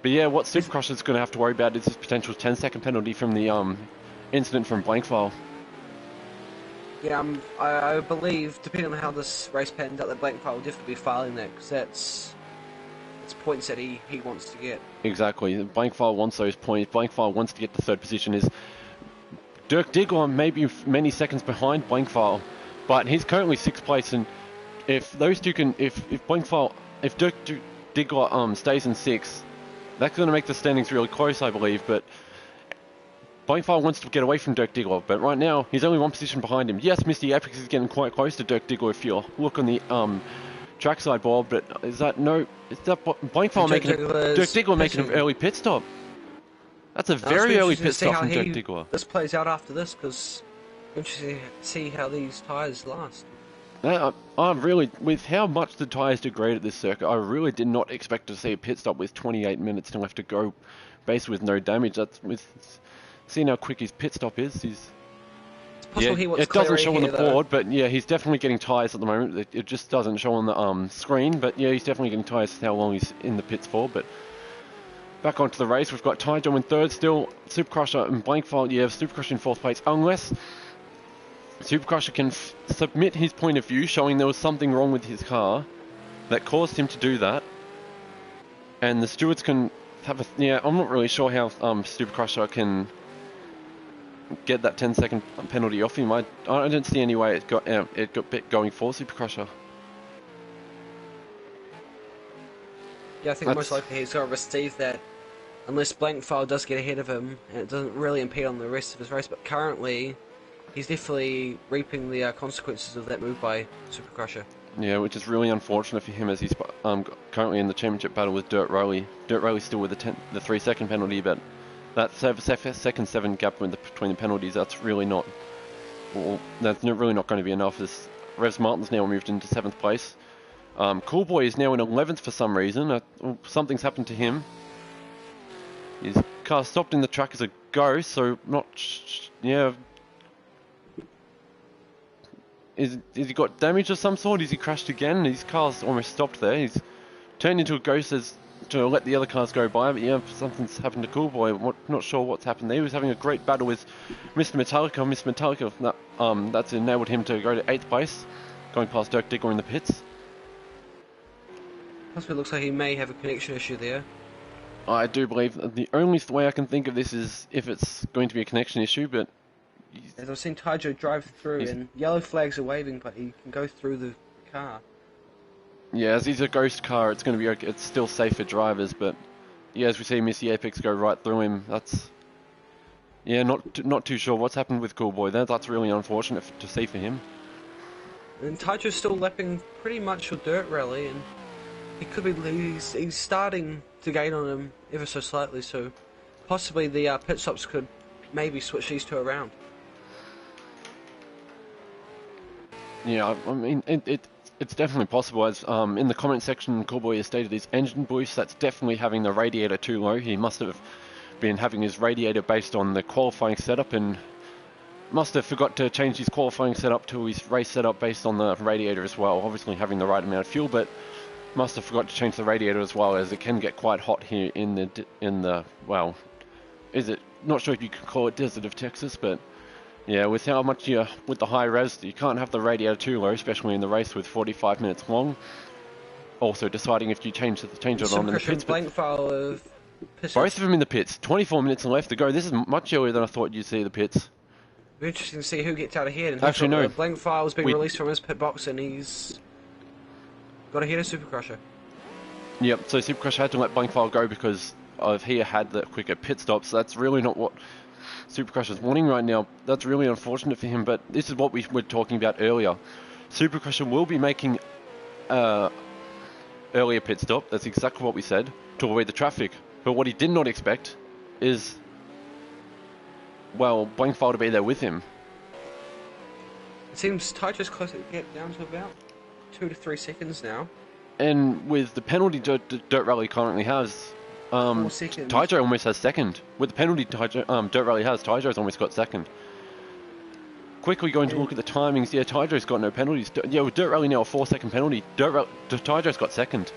But yeah, what Supercrosser's going to have to worry about is this potential 10-second penalty from the incident from Blankfile. Yeah, I believe, depending on how this race pans out, that Blankfile will definitely be filing that, because that's points that he wants to get. Exactly. Blankfile wants those points. Blankfile wants to get the 3rd position. Is Dirk Diggler maybe many seconds behind Blankfile, but he's currently 6th place, and if those two can, if Dirk Diggler stays in 6th, that's going to make the standings really close, I believe. But Blankfile wants to get away from Dirk Diggler, but right now he's only 1 position behind him. Yes, Mr. Apex is getting quite close to Dirk Diggler if you look on the trackside board, but is that Blankfile making Dirk Diggler making an early pit stop? That's a very early pit stop from Dirk Diggler. This plays out after this, because interesting to see how these tyres last. I'm really, with how much the tyres degrade at this circuit, I really did not expect to see a pit stop with 28 minutes left to go, basically with no damage. That's with seeing how quick his pit stop is. Yeah, it doesn't show on the board, but yeah, he's definitely getting tyres at the moment. It just doesn't show on the screen, but yeah, he's definitely getting tyres how long he's in the pits for. But back onto the race, we've got Tyjo in 3rd still, Supercrosser and Blankfile, yeah, Supercrosser in 4th place, unless Supercrosser can submit his point of view, showing there was something wrong with his car that caused him to do that, and the stewards can have yeah, I'm not really sure how Supercrosser can get that 10-second penalty off him. I don't see any way it got going for Supercrosser. Yeah, I think most likely he's going to receive that unless Blankfile does get ahead of him and it doesn't really impede on the rest of his race. But currently, he's definitely reaping the consequences of that move by Supercrosser. Yeah, which is really unfortunate for him, as he's currently in the championship battle with Dirt Rally. Dirt Rally's still with the 3-second penalty, but that second 7 gap between the penalties, that's really not going to be enough. As Revs Martin's now moved into 7th place. Coolboy is now in 11th for some reason. Something's happened to him. His car stopped in the track as a ghost, so yeah. Is he got damage of some sort? Is he crashed again? His car's almost stopped there. He's turned into a ghost to let the other cars go by, but yeah, something's happened to Coolboy. Not sure what's happened there. He was having a great battle with Mr. Metallica. Mr. Metallica, that's enabled him to go to 8th place, going past Dirk Diggler in the pits. Possibly looks like he may have a connection issue there. I do believe that the only way I can think of this is if it's going to be a connection issue, but as I've seen Tyjo drive through and yellow flags are waving, but he can go through the car. Yeah, as he's a ghost car, it's going to be okay. It's still safe for drivers, but yeah, as we see Missy Apex go right through him, that's not too sure what's happened with Coolboy there. That's really unfortunate to see for him. And Tyjo's still lapping pretty much with Dirt Rally, and he could be he's starting to gain on him ever so slightly. So possibly the pit stops could maybe switch these two around. Yeah, I mean, it's definitely possible. As in the comment section, Callboy has stated his engine boost. That's definitely having the radiator too low. He must have been having his radiator based on the qualifying setup and must have forgot to change his qualifying setup to his race setup based on the radiator as well. Obviously having the right amount of fuel, but must have forgot to change the radiator as well, as it can get quite hot here in the well, is it? Not sure if you could call it desert of Texas, but yeah, with how much with the high revs, you can't have the radiator too low, especially in the race with 45 minutes long. Also deciding if you change it on in the pits. Blank file of both of them in the pits. 24 minutes left to go. This is much earlier than I thought you'd see the pits. It'll be interesting to see who gets out ahead. And actually, no. Blank file's been released from his pit box, and he's got ahead of Supercrusher. Yep. So Supercrusher had to let Blank file go because he had the quicker pit stops. That's really not what Supercrusher's wanting right now. That's really unfortunate for him, but this is what we were talking about earlier. Supercrusher will be making earlier pit stop. That's exactly what we said, to avoid the traffic. But what he did not expect is, well, Blank file to be there with him. It seems Tycho's close to get down to about 2 to 3 seconds now. And with the penalty Dirt Rally currently has, 4 seconds. Tycho almost has second. With the penalty Dirt Rally has, Tycho's almost got second. Quickly going to look at the timings. Yeah, Tycho's got no penalties. Yeah, with Dirt Rally now a 4-second penalty. Tycho's got second.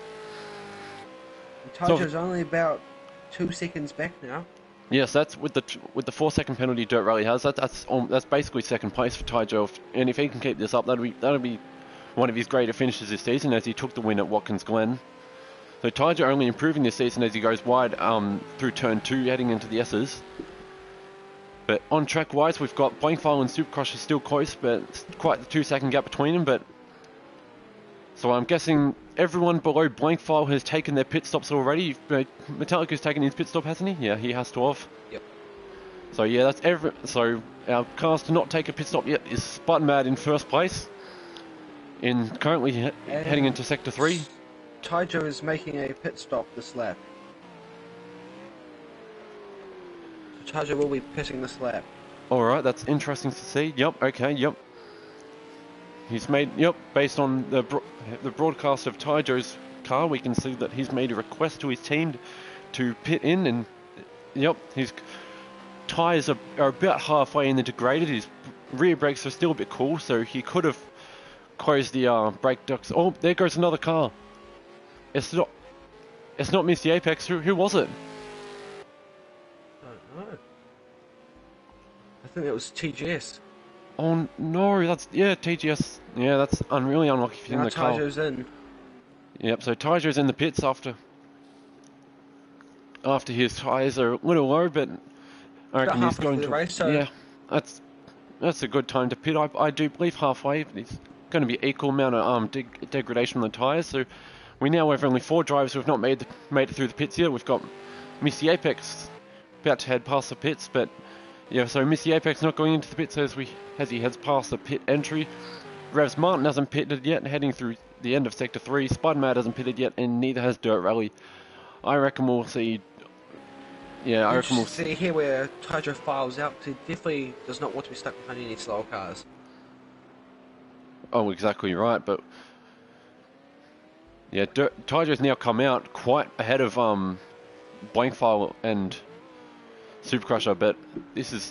Tycho's only about 2 seconds back now. Yes, that's with the 4-second penalty Dirt Rally has. That's basically second place for Tycho, and if he can keep this up, that'll be one of his greater finishes this season, as he took the win at Watkins Glen. So Tycho only improving this season as he goes wide through turn 2, heading into the S's. But on track wise, we've got Blankfile and Supercrusher still close, but it's quite the 2-second gap between them. But so I'm guessing everyone below Blankfile has taken their pit stops already. Metallica's taken his pit stop, hasn't he? Yeah, he has to have. Yep. So yeah, so our cars to not take a pit stop yet is Spud Mad in first place, currently heading into sector 3. Tycho is making a pit stop this lap. So Tycho will be pitting this lap. Alright, that's interesting to see. Yep, okay, yep. He's made, yep, based on the broadcast of Tycho's car, we can see that he's made a request to his team to pit in, and yep, his tyres are about halfway in the degraded. His rear brakes are still a bit cool, so he could have closed the brake ducts. Oh, there goes another car. It's not Miss the Apex. Who was it? I don't know. I think it was TGS. Oh no, that's TGS. Yeah, that's really unlucky for him. Now the car. Tycho's in. Yep, so Tycho's in the pits after his tyres are a little low, but I reckon he's going to race, so yeah, that's a good time to pit. I do believe halfway. It's going to be equal amount of degradation on the tyres. So we now have only 4 drivers who have not made it through the pits yet. We've got Missy Apex about to head past the pits, but yeah, so Missy Apex not going into the pits as he heads past the pit entry. Revs Martin hasn't pitted yet, heading through the end of sector 3. Spudmad hasn't pitted yet, and neither has Dirt Rally. I reckon we'll see. Yeah, I reckon we'll see here where Tycho files out. He definitely does not want to be stuck behind any slow cars. Oh, exactly right, but yeah, Tycho's now come out quite ahead of Blankfile and Supercrusher, but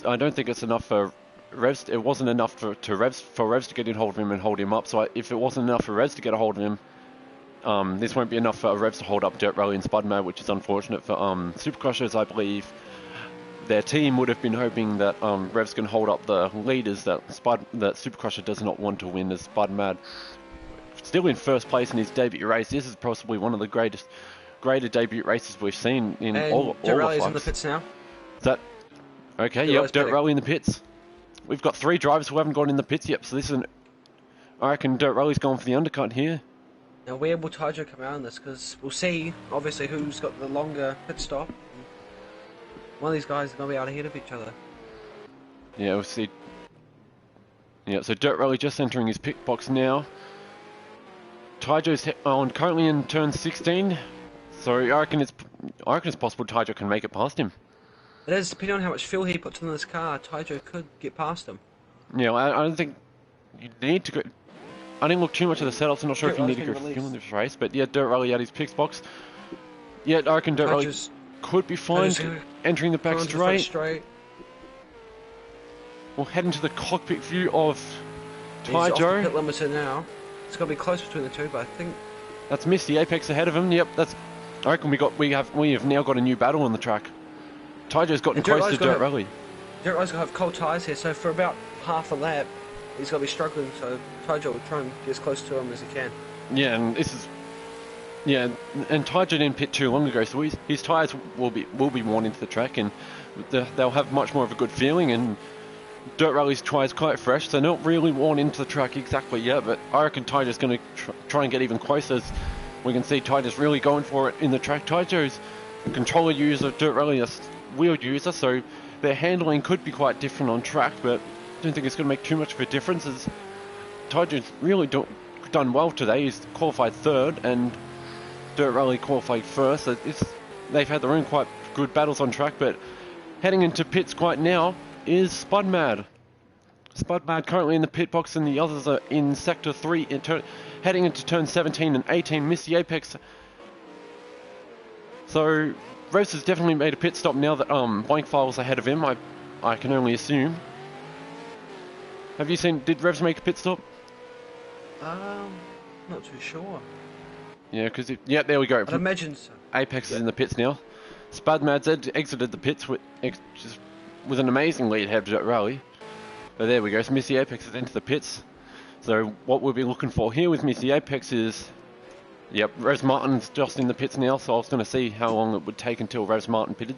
I don't think it's enough for Revs. It wasn't enough for Revs to get in hold of him and hold him up. So if it wasn't enough for Revs to get a hold of him, this won't be enough for Revs to hold up Dirt Rally and Spudmad, which is unfortunate for Supercrushers. I believe their team would have been hoping that Revs can hold up the leaders that Supercrusher does not want to win, as Spudmad still in first place in his debut race. This is possibly one of the greater debut races we've seen in all Dirt Rally's of in the pits now. Is that okay? Yep, Dirt Rally in the pits. We've got 3 drivers who haven't gone in the pits yet, so this is I reckon Dirt Rally's gone for the undercut here. Now where will Tycho come out in this? Because we'll see, obviously, who's got the longer pit stop. One of these guys is going to be out ahead of each other. Yeah, we'll see. Yeah, so Dirt Rally just entering his pit box now. Tycho's currently in turn 16, so I reckon it's possible Tycho can make it past him. It is, depending on how much fuel he puts in this car, Taijo could get past him. Yeah, I don't think you need to go. I didn't look too much at the setups. I'm not sure Dirt if you need Rally's to been go fuel in released. this race, but yeah, Dirt Rally at his pits box. Yeah, I reckon Dirt Rally Taijo's could be fine entering the back going to the front straight. straight. We'll head into the cockpit view of He's off the Taijo. pit limiter now. It's got to be close between the two, but I think That's missed the apex ahead of him. Yep, that's. I reckon we have now got a new battle on the track. Taijo's gotten And Dirt close to Rally's got Dirt to- Rally. Dirt Rally's going to have cold tyres here, so for about half a lap, he's going to be struggling, so Taijo will try and get as close to him as he can. Yeah, and this is. Yeah, and Taijo didn't pit too long ago, so his tyres will be worn into the track, and they'll have much more of a good feeling. And Dirt Rally's tyres quite fresh, so not really worn into the track exactly yet. But I reckon Taijo's going to try and get even closer. As we can see, Taijo's really going for it in the track. Taijo's a controller user, Dirt Rally a wheel user, so their handling could be quite different on track. But I don't think it's going to make too much of a difference. As Taijo's really done well today. He's qualified third, and Dirt Rally qualified first. So they've had their own quite good battles on track, but heading into pits quite now is Spudmad. Spudmad currently in the pit box, and the others are in sector 3, heading into turn 17 and 18, miss the apex. So Rose has definitely made a pit stop now that Blank File's ahead of him, I can only assume. Have you seen, did Revs make a pit stop? Not too sure. Yeah, because yeah, there we go. I'd imagine so. Apex is in the pits now. Spudmad's exited the pits with an amazing lead ahead of Dirt Rally. But there we go, so Missy Apex is into the pits. So what we'll be looking for here with Missy Apex is, yep, Rose Martin's just in the pits now, so I was going to see how long it would take until Rose Martin pitted.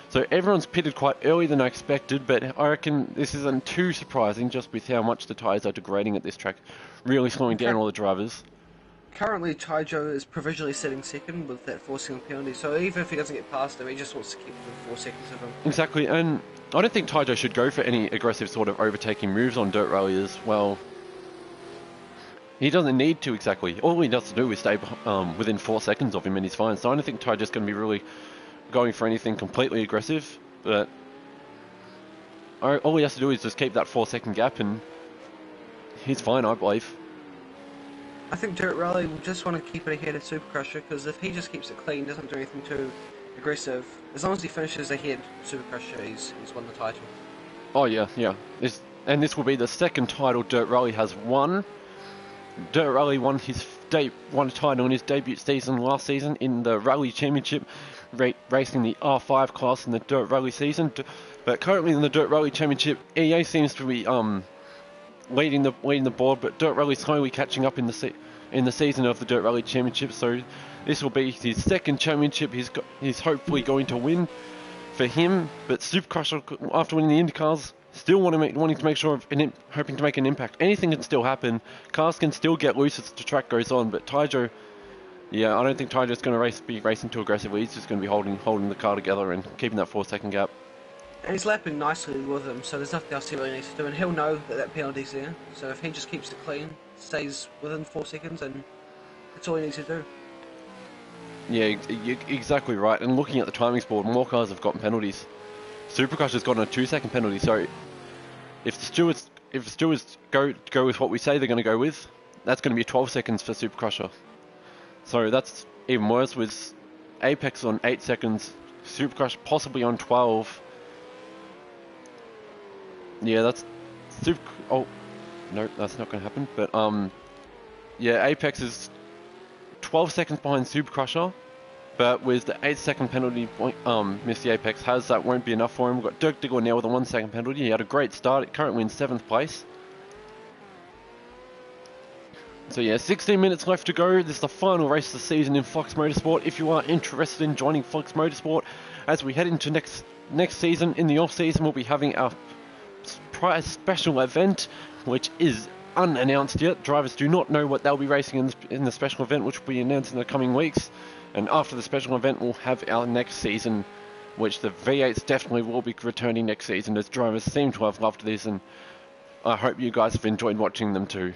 So everyone's pitted quite early than I expected, but I reckon this isn't too surprising just with how much the tyres are degrading at this track, really slowing down all the drivers. Currently, Taijo is provisionally sitting second with that 4-second penalty, so even if he doesn't get past him, he just wants to keep within 4 seconds of him. Exactly, and I don't think Taijo should go for any aggressive sort of overtaking moves on Dirt Rally as well. He doesn't need to exactly. All he does to do is stay within 4 seconds of him and he's fine. So I don't think Taijo's going to be really going for anything completely aggressive, but all he has to do is just keep that 4 second gap and he's fine, I believe. I think Dirt Rally will just want to keep it ahead of Super Crusher, because if he just keeps it clean, doesn't do anything too aggressive, as long as he finishes ahead of Super Crusher, he's won the title. Oh yeah, yeah. This will be the second title Dirt Rally has won. Dirt Rally won a title in his debut season last season in the Rally Championship, racing the R5 class in the Dirt Rally season. But currently in the Dirt Rally Championship, EA seems to be leading the board, but Dirt Rally slowly catching up in the season of the Dirt Rally Championship. So this will be his second championship. He's hopefully going to win for him. But Supercrusher, after winning the IndyCars, still wanting to make sure hoping to make an impact. Anything can still happen. Cars can still get loose as the track goes on. But Taijo, yeah, I don't think Taijo's going to be racing too aggressively. He's just going to be holding the car together and keeping that 4 second gap. And he's lapping nicely with him, so there's nothing else he really needs to do, and he'll know that penalty's there, so if he just keeps it clean, stays within 4 seconds, and that's all he needs to do. Yeah, you're exactly right, and looking at the timings board, more cars have gotten penalties. Supercrusher's gotten a 2 second penalty, so if the stewards go with what we say they're going to go with, that's going to be 12 seconds for Supercrusher. So that's even worse with Apex on 8 seconds, Supercrusher possibly on 12. Yeah, that's oh no, that's not going to happen. But yeah, Apex is 12 seconds behind Supercrusher, but with the 8 second penalty point, missed the Apex has, that won't be enough for him. We've got Dirk Diggle now with a 1 second penalty. He had a great start, currently in 7th place. So yeah, 16 minutes left to go. This is the final race of the season in Flux Motorsport. If you are interested in joining Flux Motorsport, as we head into next season, in the off season, we'll be having our prize special event, which is unannounced yet. Drivers do not know what they'll be racing in the special event, which will be announced in the coming weeks. And after the special event, we'll have our next season, which the V8s definitely will be returning next season, as drivers seem to have loved this, and I hope you guys have enjoyed watching them too.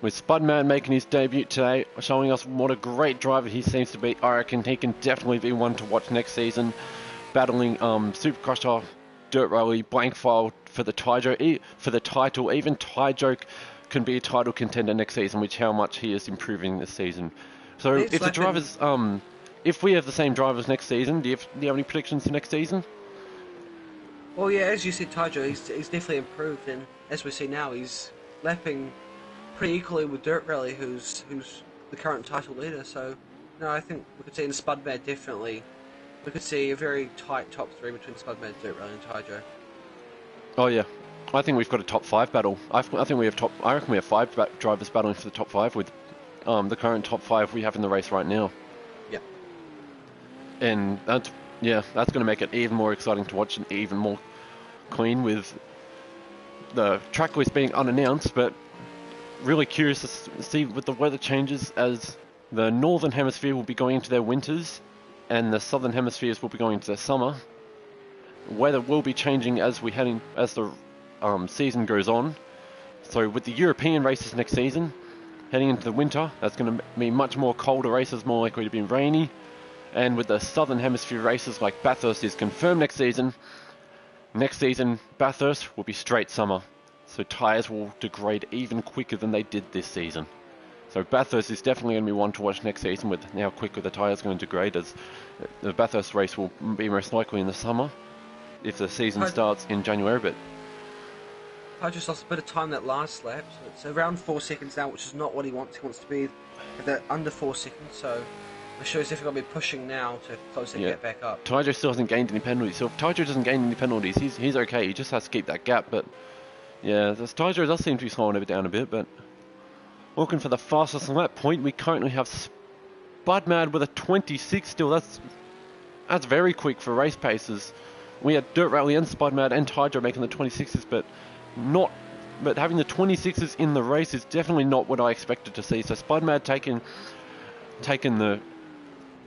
with Spudman making his debut today, showing us what a great driver he seems to be. I reckon he can definitely be one to watch next season, battling Supercross, Dirt Rally, blank file for the title. Even Tyjo can be a title contender next season, which how much he is improving this season. So if the drivers, if we have the same drivers next season, do you have any predictions for next season? Well, yeah, as you said, Tyjo, he's definitely improved, and as we see now, he's lapping pretty equally with Dirt Rally, who's the current title leader. So, no, I think we could see in Spudman definitely, we could see a very tight top three between Spudman, Dirt Rally, and Tyjo. Oh yeah, I think we've got a top 5 battle. I reckon we have 5 drivers battling for the top 5 with the current top 5 we have in the race right now. Yeah. And that's going to make it even more exciting to watch and even more clean with the track list being unannounced, but really curious to see with the weather changes as the northern hemisphere will be going into their winters and the southern hemispheres will be going into their summer. Weather will be changing as the season goes on. So with the European races next season heading into the winter, that's going to be much more colder races, more likely to be rainy. And with the southern hemisphere races like Bathurst is confirmed next season Bathurst will be straight summer. So tyres will degrade even quicker than they did this season. So Bathurst is definitely going to be one to watch next season with how quickly the tyres are going to degrade, as the Bathurst race will be most likely in the summer if the season starts in January. But I just lost a bit of time that last lap. So it's around 4 seconds now, which is not what he wants. He wants to be at that under 4 seconds. So I'm sure he's definitely going to be pushing now to close that gap back up. Tyjo still hasn't gained any penalties. So if Tyjo doesn't gain any penalties, he's okay. He just has to keep that gap. But yeah, Tyjo does seem to be slowing it down a bit. But looking for the fastest lap point, we currently have Spudmad with a 26 still. That's very quick for race paces. We had Dirt Rally and Spudmad and Tyjo making the 26s, but having the 26s in the race is definitely not what I expected to see. So Spudmad taking the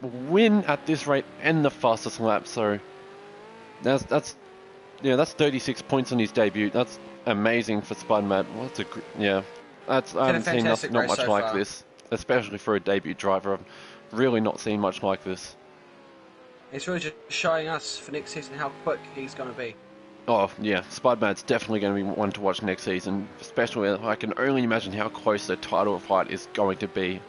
win at this rate and the fastest lap. So that's 36 points on his debut. That's amazing for Spudmad. I haven't seen not much like this, especially for a debut driver. I've really not seen much like this. It's really just showing us for next season how quick he's going to be. Oh yeah, Spudmad's definitely going to be one to watch next season, especially I can only imagine how close the title fight is going to be.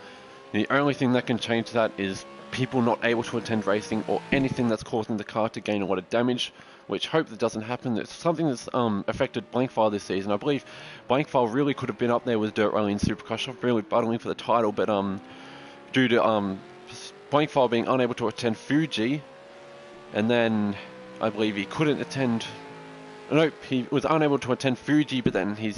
The only thing that can change that is people not able to attend racing or anything that's causing the car to gain a lot of damage, which hope that doesn't happen. It's something that's affected Blankfire this season. I believe Blankfire really could have been up there with Dirt Rally and Supercross, really battling for the title, but due to Blankfire being unable to attend Fuji, and then I believe he couldn't attend. Nope, he was unable to attend Fuji, but then he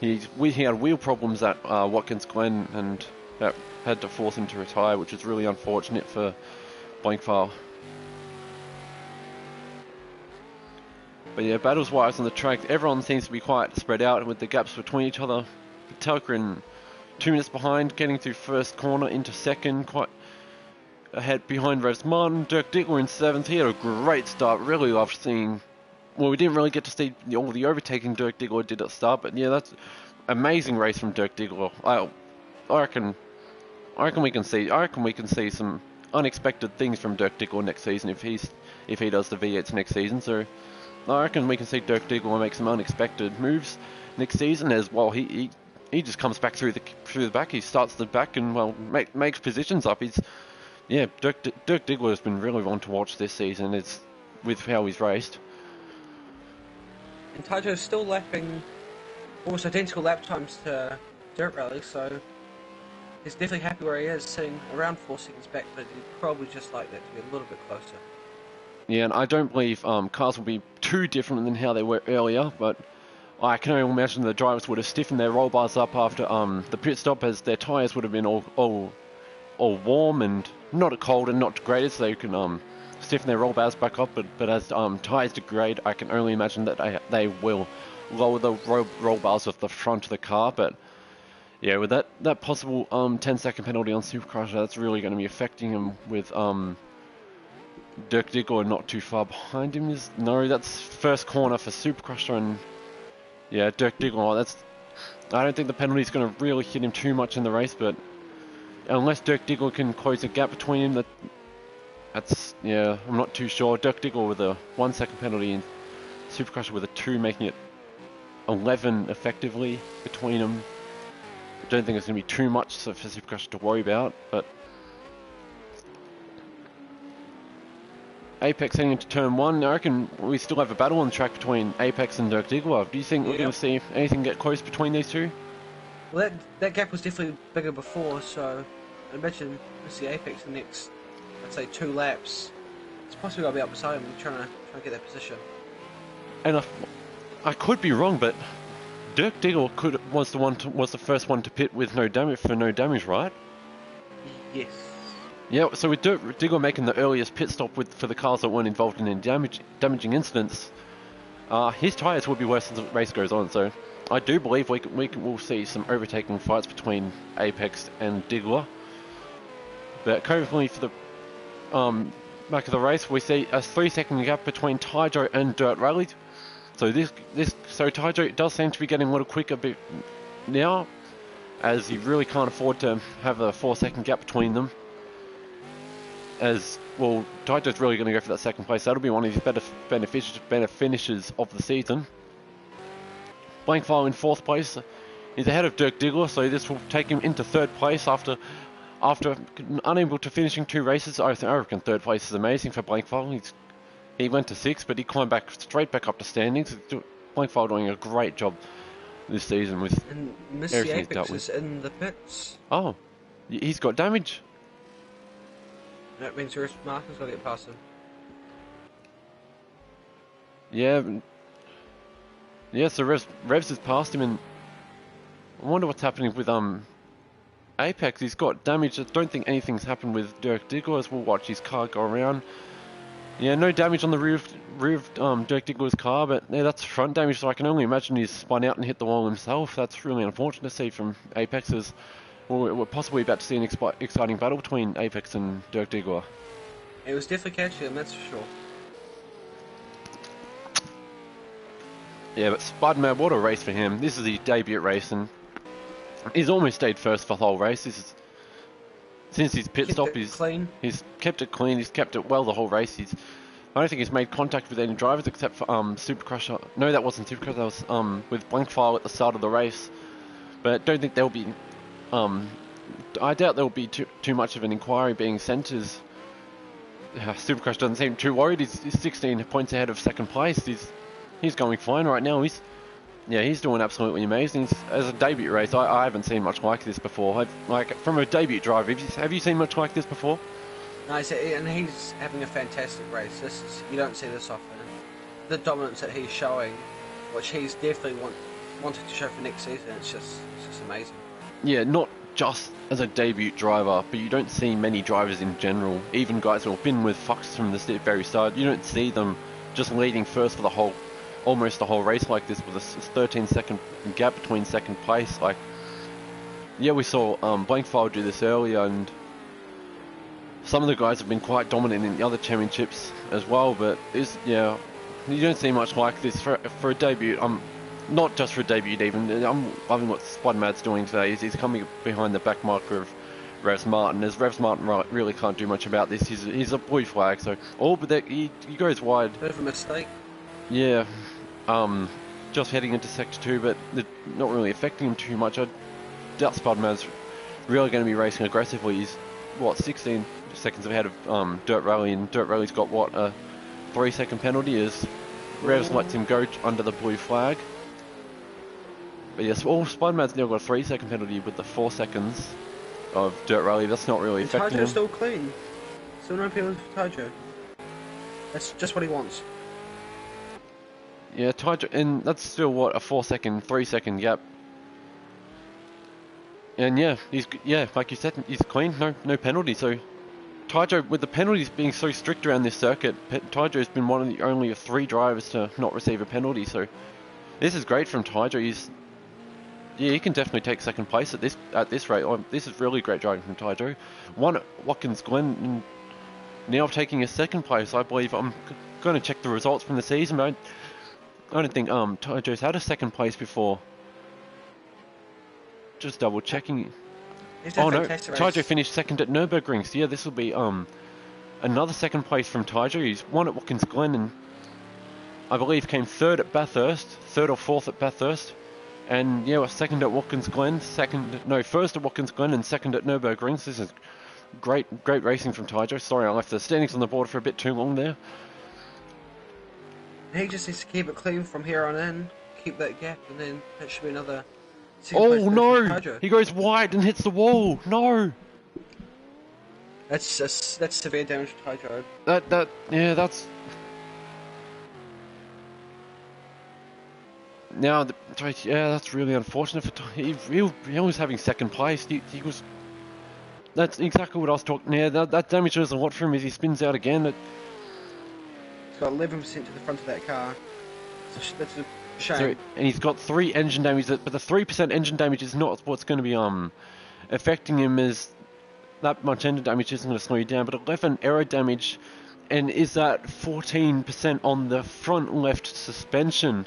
had wheel problems at Watkins Glen, and that had to force him to retire, which is really unfortunate for Blankfire. But yeah, battles-wise on the track, everyone seems to be quite spread out with the gaps between each other. Telkrin 2 minutes behind, getting through first corner into second, quite ahead behind Rose Martin. Dirk Diggler in 7th. He had a great start. Really loved seeing. Well, we didn't really get to see all the overtaking Dirk Diggler did at the start, but yeah, that's amazing race from Dirk Diggler. I reckon we can see some unexpected things from Dirk Diggler next season if he does the V8s next season. So I reckon we can see Dirk Diggler make some unexpected moves next season as well. He just comes back through the back. He starts the back and makes positions up. Dirk Diggler has been really fun to watch this season. It's with how he's raced. And Tyjo's still lapping almost identical lap times to Dirt Rally, so he's definitely happy where he is, sitting around 4 seconds back, but he'd probably just like that to be a little bit closer. Yeah, and I don't believe cars will be too different than how they were earlier, but I can only imagine the drivers would have stiffened their roll bars up after the pit stop, as their tyres would have been all warm and not cold and not degraded, so they can stiffen their roll bars back up. But as tyres degrade, I can only imagine that they will lower the roll bars off the front of the car. But yeah, with that possible 10-second penalty on Supercross, that's really going to be affecting him. With Dirk Diggler not too far behind him. That's first corner for Supercross, and yeah, Dirk Diggler, I don't think the penalty is going to really hit him too much in the race, but unless Dirk Diggler can close the gap between him, that's, yeah, I'm not too sure. Dirk Diggler with a 1 second penalty and Supercrusher with a 2, making it 11 effectively between them. I don't think it's going to be too much for Supercrusher to worry about, but Apex heading into turn 1, I reckon we still have a battle on the track between Apex and Dirk Diggler. Do you think we're going to see anything get close between these two? Well, that gap was definitely bigger before, so I imagine we'll see Apex in the next, I'd say, 2 laps. It's possible I'll be up beside him trying to get that position. And I could be wrong, but Dirk Diggler was the first one to pit with no damage, right? Yes. Yeah, so with Dirk Diggler making the earliest pit stop for the cars that weren't involved in any damaging incidents, his tyres will be worse as the race goes on. So I do believe we'll see some overtaking fights between Apex and Diggler. But currently for the back of the race, we see a 3-second gap between Tyjo and Dirt Rally. So Tyjo does seem to be getting a little quicker bit now, as he really can't afford to have a 4-second gap between them. As well, Tyjo's really going to go for that second place. That'll be one of his better finishes of the season. Blankfile in 4th place. He's ahead of Dirk Diggler, so this will take him into 3rd place after unable to finishing 2 races. I reckon 3rd place is amazing for Blankfile. He went to 6th, but he climbed straight back up to standings. Blankfile doing a great job this season with and Missy Apex is in the pits. Oh, he's got damage. That means Martin's got to get past him. Yeah, so Revs has passed him, and I wonder what's happening with Apex. He's got damage. I don't think anything's happened with Dirk Diggler, as we'll watch his car go around. Yeah, no damage on the rear of Dirk Diggler's car, but yeah, that's front damage, so I can only imagine he's spun out and hit the wall himself. That's really unfortunate to see from Apex's. We're possibly about to see an exciting battle between Apex and Dirk Diggler. It was definitely catchy, and that's for sure. Yeah, but Spudman, what a race for him. This is his debut race, and he's almost stayed first for the whole race. Since his pit stop, he's kept it clean. He's kept it well the whole race. I don't think he's made contact with any drivers except for Supercrusher. No, that wasn't Supercrusher. That was with Blankfile at the start of the race. But I don't think there'll be. I doubt there'll be too much of an inquiry being sent, as Supercrush doesn't seem too worried. He's 16 points ahead of 2nd place. He's going fine right now. He's doing absolutely amazing. As a debut race, I haven't seen much like this before. From a debut driver, have you seen much like this before? No, and he's having a fantastic race. You don't see this often. The dominance that he's showing, which he's definitely wanted to show for next season, it's just amazing. Yeah, not just as a debut driver, but you don't see many drivers in general, even guys who have been with Flux from the very start. You don't see them just leading first for almost the whole race like this, with a 13-second gap between 2nd place. We saw Blankfile do this earlier, and some of the guys have been quite dominant in the other championships as well. But you don't see much like this for a debut. Not just for a debut even. I'm loving what Spudmad's doing today. He's coming behind the back marker of Revs Martin, as Revs Martin really can't do much about this. He's a blue flag, so but he goes wide. Bit of a mistake. Yeah, just heading into Sector 2, but not really affecting him too much. I doubt Spudmad's really going to be racing aggressively. He's 16 seconds ahead of Dirt Rally, and Dirt Rally's got a 3-second penalty as Revs lets him go under the blue flag. But yes, Spudmad's now got a 3-second penalty with the 4 seconds of Dirt Rally. That's not really affecting him. Tyjo's still clean. Still no penalty for Tyjo. That's just what he wants. Yeah, Tyjo, and that's still a 3-second gap. And like you said, he's clean, no penalty. So Tyjo, with the penalties being so strict around this circuit, Tyjo's been one of the only of 3 drivers to not receive a penalty. So this is great from Tyjo. He can definitely take 2nd place at this rate. This is really great driving from Tyjo. One at Watkins Glen, now taking a 2nd place. I believe I'm going to check the results from the season, but I don't think Tyjo's had a 2nd place before. just double checking. He's Oh done a no, fantastic race. Taijo finished second at Nürburgring. So yeah, this will be another second place from Taijo. He's won at Watkins Glen and I believe came third at Bathurst, third or fourth at Bathurst, and yeah, second at Watkins Glen, first at Watkins Glen and second at Nürburgring. So this is great racing from Taijo. Sorry, I left the standings on the board for a bit too long there. He just needs to keep it clean from here on in, keep that gap, and then that should be another. Oh no! He goes wide and hits the wall. No. That's severe damage to Taijo. That's. Now, that's really unfortunate for Taijo. He was having second place. He was. That's exactly what I was talking. Yeah, that damage does a lot for him as he spins out again. He's got 11% to the front of that car. That's a shame. And he's got 3 engine damage, but the 3% engine damage is not what's going to be affecting him. As that much engine damage isn't going to slow you down, but 11 aero damage, and is that 14% on the front left suspension?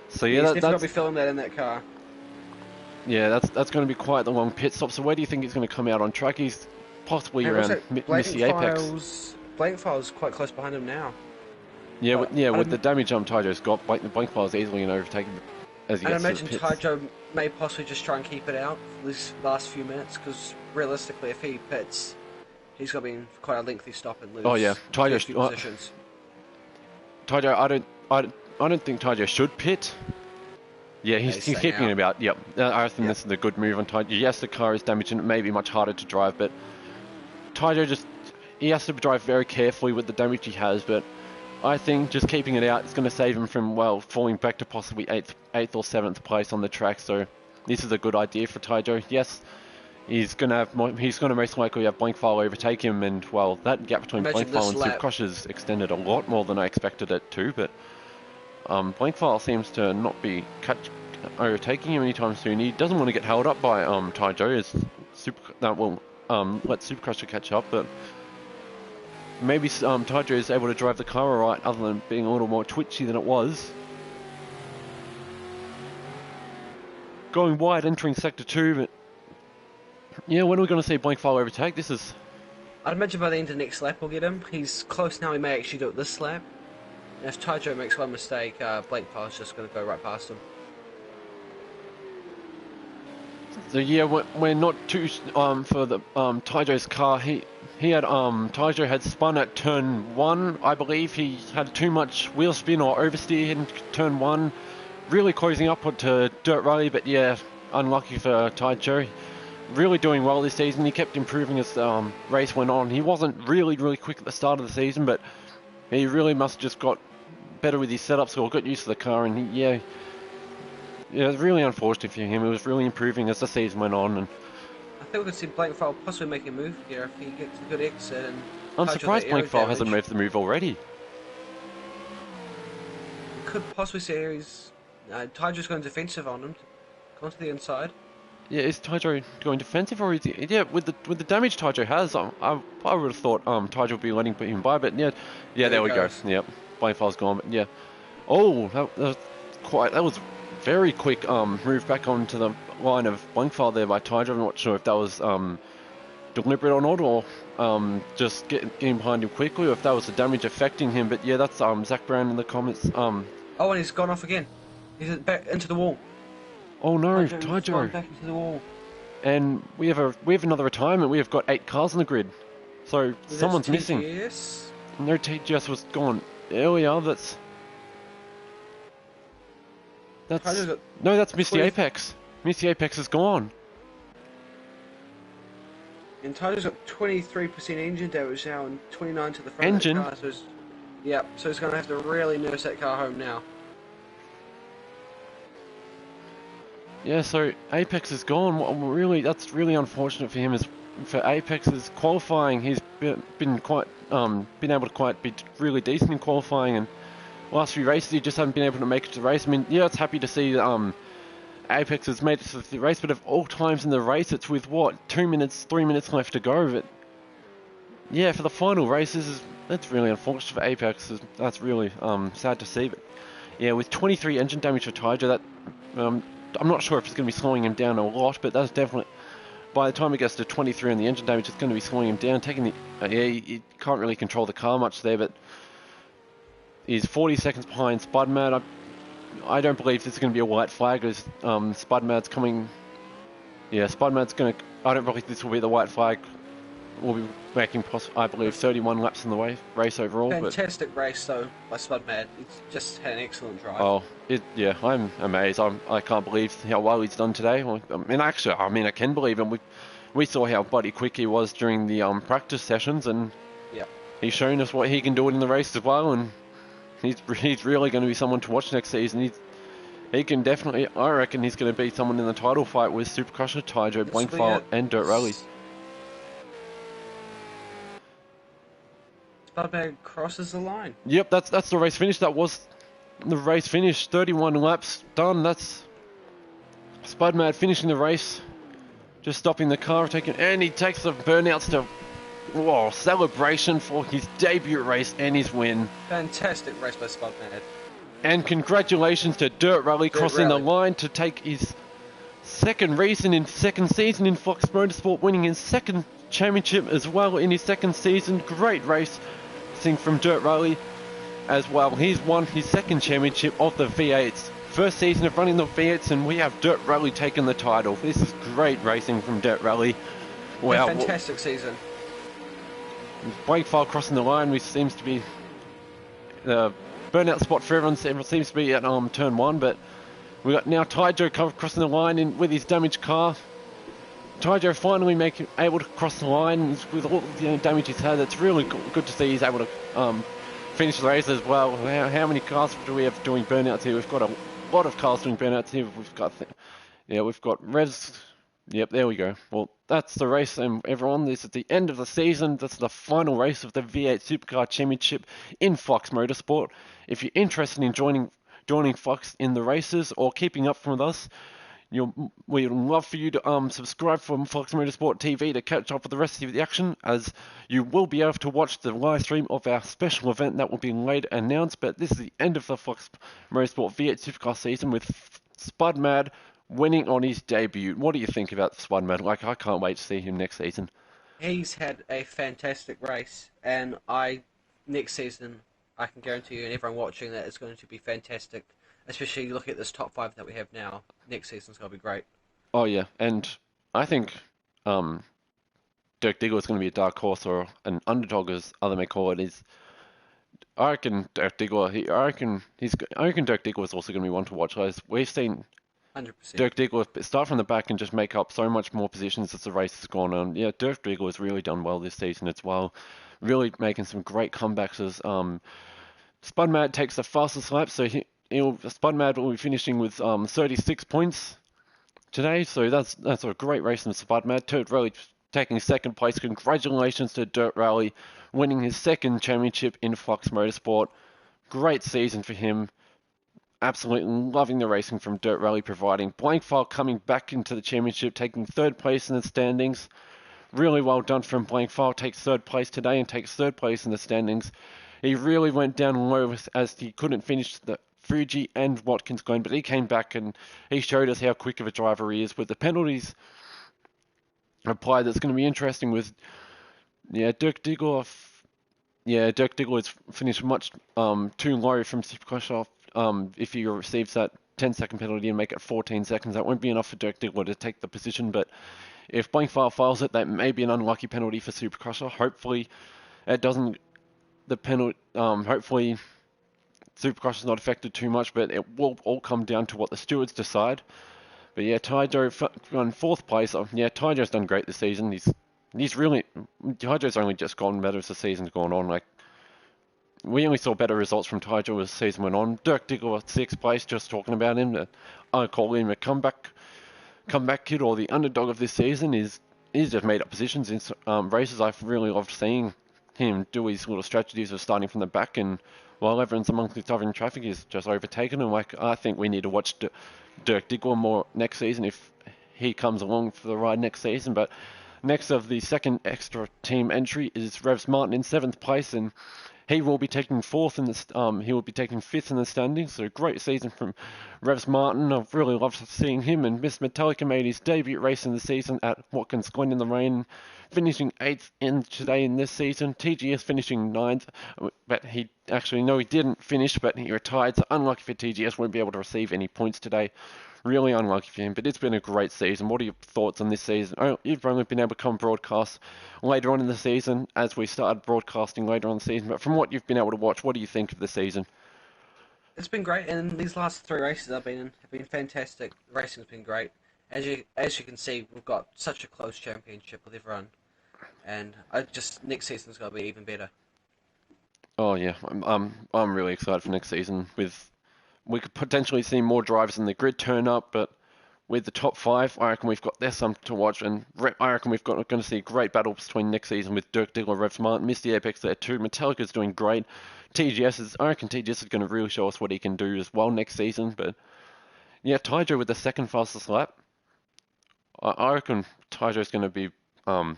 So yeah, he's definitely got to be feeling that in that car. Yeah, that's going to be quite the long pit stop. So where do you think he's going to come out on track? He's possibly around Missy Apex. Blankfile's quite close behind him now. Yeah, with the damage Taijo's got, Blankfile's easily going to overtake him as he gets to the pits. And I imagine Taijo may possibly just try and keep it out for these last few minutes, because realistically, if he pits, he's going to be in quite a lengthy stop and lose. Oh yeah, positions. Taijo, I don't think Taijo should pit. Yeah, he's keeping it about. Yep, I think this is a good move on Taijo. Yes, the car is damaged and it may be much harder to drive, but Taijo he has to drive very carefully with the damage he has. But I think just keeping it out is going to save him from falling back to possibly 8th or 7th place on the track. So this is a good idea for Taijo. Yes, he's going to most likely have Blankfile overtake him, and that gap between Blankfile and Supercrush has extended a lot more than I expected it to. But Blankfile seems to not be overtaking him anytime soon. He doesn't want to get held up by Taijo, as that will let Supercrusher catch up. But maybe Taijo is able to drive the car alright, other than being a little more twitchy than it was. Going wide, entering sector 2, but yeah, when are we going to see Blankfile overtake? I'd imagine by the end of the next lap we'll get him. He's close now, he may actually do it this lap. And if Taijo makes one mistake, Blankfile's just going to go right past him. So yeah, we're not too for the Taijo's car. Taijo had spun at turn 1, I believe. He had too much wheel spin or oversteer in turn 1, really closing up to Dirt Rally. But yeah, unlucky for Taijo. Really doing well this season. He kept improving as the race went on. He wasn't really quick at the start of the season, but he really must have just got better with his setups or got used to the car. And yeah, it's really unfortunate for him. It was really improving as the season went on. And I think we could see Blankfile possibly make a move here if he gets a good exit. And I'm surprised Blankfile hasn't made the move already. We could possibly see Taijo's going defensive on him, going to the inside. Yeah, is Taijo going defensive, or is he? Yeah, with the damage Taijo has, I would have thought Taijo would be letting him by, but yeah, there we go. Yep, Blankfile's gone, but yeah. Oh, that was very quick move back onto the line of Blankfile there by Taijo. I'm not sure if that was deliberate or not, or just getting behind him quickly, or if that was the damage affecting him. But yeah, that's Zach Brown in the comments. Oh, and he's gone off again. He's back into the wall. Oh no, Taijo! Back into the wall. And we have another retirement. We have got 8 cars on the grid, so someone's missing. No, TGS was gone earlier. That's no, that's Missy Apex. Missy Apex is gone. And Taijo's got 23% engine damage now and 29 to the front of the car. So so he's going to have to really nurse that car home now. Yeah, so Apex is gone. That's really unfortunate for him. Is for Apex's qualifying, he's been able to be really decent in qualifying, and last few races he just haven't been able to make it to the race. I mean, yeah, it's happy to see Apex has made it to the race, but of all times in the race, it's with 3 minutes left to go. But yeah, for the final race, that's really unfortunate for Apex. That's really sad to see. But yeah, with 23 engine damage for Taijo, that I'm not sure if it's going to be slowing him down a lot, but that's definitely, by the time he gets to 23 and the engine damage, it's going to be slowing him down. Taking the, yeah, he can't really control the car much there, but he's 40 seconds behind Spudmad. I don't believe this is going to be a white flag as Spudmad's coming. Yeah, Spudmad's going to. I don't believe this will be the white flag. We'll be making, I believe, 31 laps in the race overall. Fantastic race though by Spudmad. He's just had an excellent drive. Oh, yeah, I'm amazed. I can't believe how well he's done today. I mean, I can believe him. We saw how bloody quick he was during the practice sessions, and yep, he's shown us what he can do in the race as well. And he's really going to be someone to watch next season. He can definitely. I reckon he's going to be someone in the title fight with Supercrusher, Tyjo, Blankfile, and Dirt Rally. Spudmad crosses the line. Yep, that's the race finish. That was the race finish. 31 laps done. That's Spudmad finishing the race. Just stopping the car, and he takes the burnouts to celebration for his debut race and his win. Fantastic race by Spudmad. And congratulations to Dirt Rally crossing the line to take his second season in Flux Motorsport, winning his second championship as well in his second season. Great racing from Dirt Rally as well. He's won his second championship of the V8s. First season of running the V8s, and we have Dirt Rally taking the title. This is great racing from Dirt Rally. Wow, fantastic season. Blankfile crossing the line, which seems to be the burnout spot for everyone. Seems to be at turn 1, but we got now Tyjo crossing the line with his damaged car. Tyjo finally able to cross the line with all the damage he's had. It's really good to see he's able to finish the race as well. How many cars do we have doing burnouts here? We've got a lot of cars doing burnouts here. We've got Revs. Yep, there we go. Well, that's the race, everyone. This is the end of the season. That's the final race of the V8 Supercar Championship in Flux Motorsport. If you're interested in joining Flux in the races or keeping up with us, we'd love for you to subscribe from Flux Motorsport TV to catch up with the rest of the action, as you will be able to watch the live stream of our special event that will be later announced. But this is the end of the Flux Motorsport V8 Supercar season with Spudmad winning on his debut. What do you think about Spudmad? I can't wait to see him next season. He's had a fantastic race, and next season I can guarantee you and everyone watching that it's going to be fantastic. Especially look at this top 5 that we have now. Next season's going to be great. Oh yeah, and I think Dirk Diggler is going to be a dark horse or an underdog, as other may call it. I reckon Dirk Diggler. I reckon Dirk Diggler is also going to be one to watch. Guys, we've seen 100%. Dirk Diggler start from the back and just make up so much more positions as the race has gone on. Yeah, Dirk Diggler has really done well this season as well. Really making some great comebacks as Spudmad takes the fastest lap, so Spudmad will be finishing with 36 points today, so that's a great race from Spudmad. Dirt Rally taking second place. Congratulations to Dirt Rally winning his second championship in Flux Motorsport. Great season for him. Absolutely loving the racing from Dirt Rally providing. Blankfile coming back into the championship, taking third place in the standings. Really well done from Blankfile. Takes third place today and takes third place in the standings. He really went down low as he couldn't finish the Fuji and Watkins Glen, but he came back and he showed us how quick of a driver he is. With the penalties applied, that's going to be interesting with Dirk Diggler. Dirk Diggler has finished much too low from Supercross. If he receives that 10-second penalty and make it 14 seconds, that won't be enough for Dirk Diggler to take the position. But if Blankfile files it, that may be an unlucky penalty for Supercrosser. Hopefully, it doesn't. The penalty. Hopefully, Supercrosser's not affected too much, but it will all come down to what the stewards decide. But yeah, Tyjo on fourth place. Tyjo's done great this season. Tyjo's only just gotten better as the season's gone on. We only saw better results from Tyjo as the season went on. Dirk Diggler, sixth place, just talking about him. I call him a comeback kid or the underdog of this season. He's just made up positions in races. I've really loved seeing him do his little strategies of starting from the back, and while everyone's amongst each other in traffic, he's just overtaken him. I think we need to watch Dirk Diggler more next season if he comes along for the ride next season. But next of the second extra team entry is Revs Martin in seventh place, and he will be taking fourth in the he will be taking fifth in the standings. So great season from Revs Martin. I've really loved seeing him. And Miss Metallica made his debut race in the season at Watkins Glen in the rain, finishing eighth today in this season. TGS finishing ninth, but he didn't finish, but he retired. So unlucky for TGS, won't be able to receive any points today. Really unlucky for him, but it's been a great season. What are your thoughts on this season? Oh, you've only been able to come broadcast later on in the season as we started broadcasting later on in the season, but from what you've been able to watch, what do you think of the season? It's been great, and these last 3 races I've been in have been fantastic. The racing's been great. As you can see, we've got such a close championship with everyone, and next season's got to be even better. Oh yeah, I'm really excited for next season. We could potentially see more drivers in the grid turn up, but with the top five, I reckon there's some to watch, and I reckon going to see great battles between next season with Dirk Diggler, Revs Martin, Misty Apex there too. Metallica's doing great. I reckon TGS is going to really show us what he can do as well next season. But yeah, Taijo with the second fastest lap. I reckon Taijo's going to be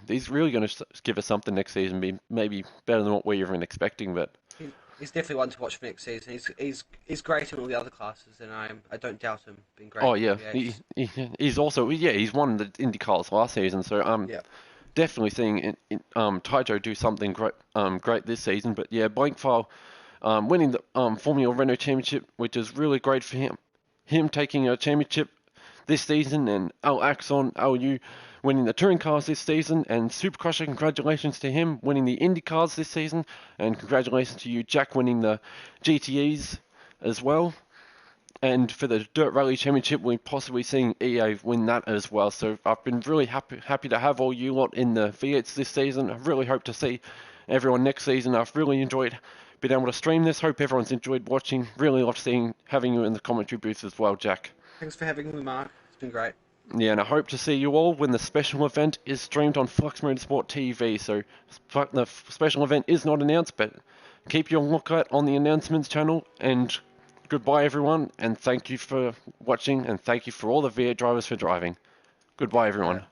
he's really going to give us something next season. Be maybe better than what we were even expecting, but. He's definitely one to watch for next season. He's great in all the other classes, and I don't doubt him being great. Oh yeah, he's also he's won the Indy cars last season, so definitely seeing Taijo do something great this season. But yeah, Blankfile winning the Formula Renault Championship, which is really great for him. Him taking a championship this season, and Al Axon LU winning the touring cars this season, and Supercrusher, congratulations to him winning the Indy cars this season, and congratulations to you, Jack, winning the GTEs as well. And for the Dirt Rally Championship, we're possibly seeing EA win that as well. So I've been really happy to have all you lot in the V8s this season. I really hope to see everyone next season. I've really enjoyed being able to stream this. Hope everyone's enjoyed watching. Really loved having you in the commentary booth as well, Jack. Thanks for having me, Mark. It's been great. Yeah, and I hope to see you all when the special event is streamed on Flux Motorsport TV. So the special event is not announced, but keep your lookout on the announcements channel. And goodbye, everyone, and thank you for watching, and thank you for all the V8 drivers for driving. Goodbye, everyone.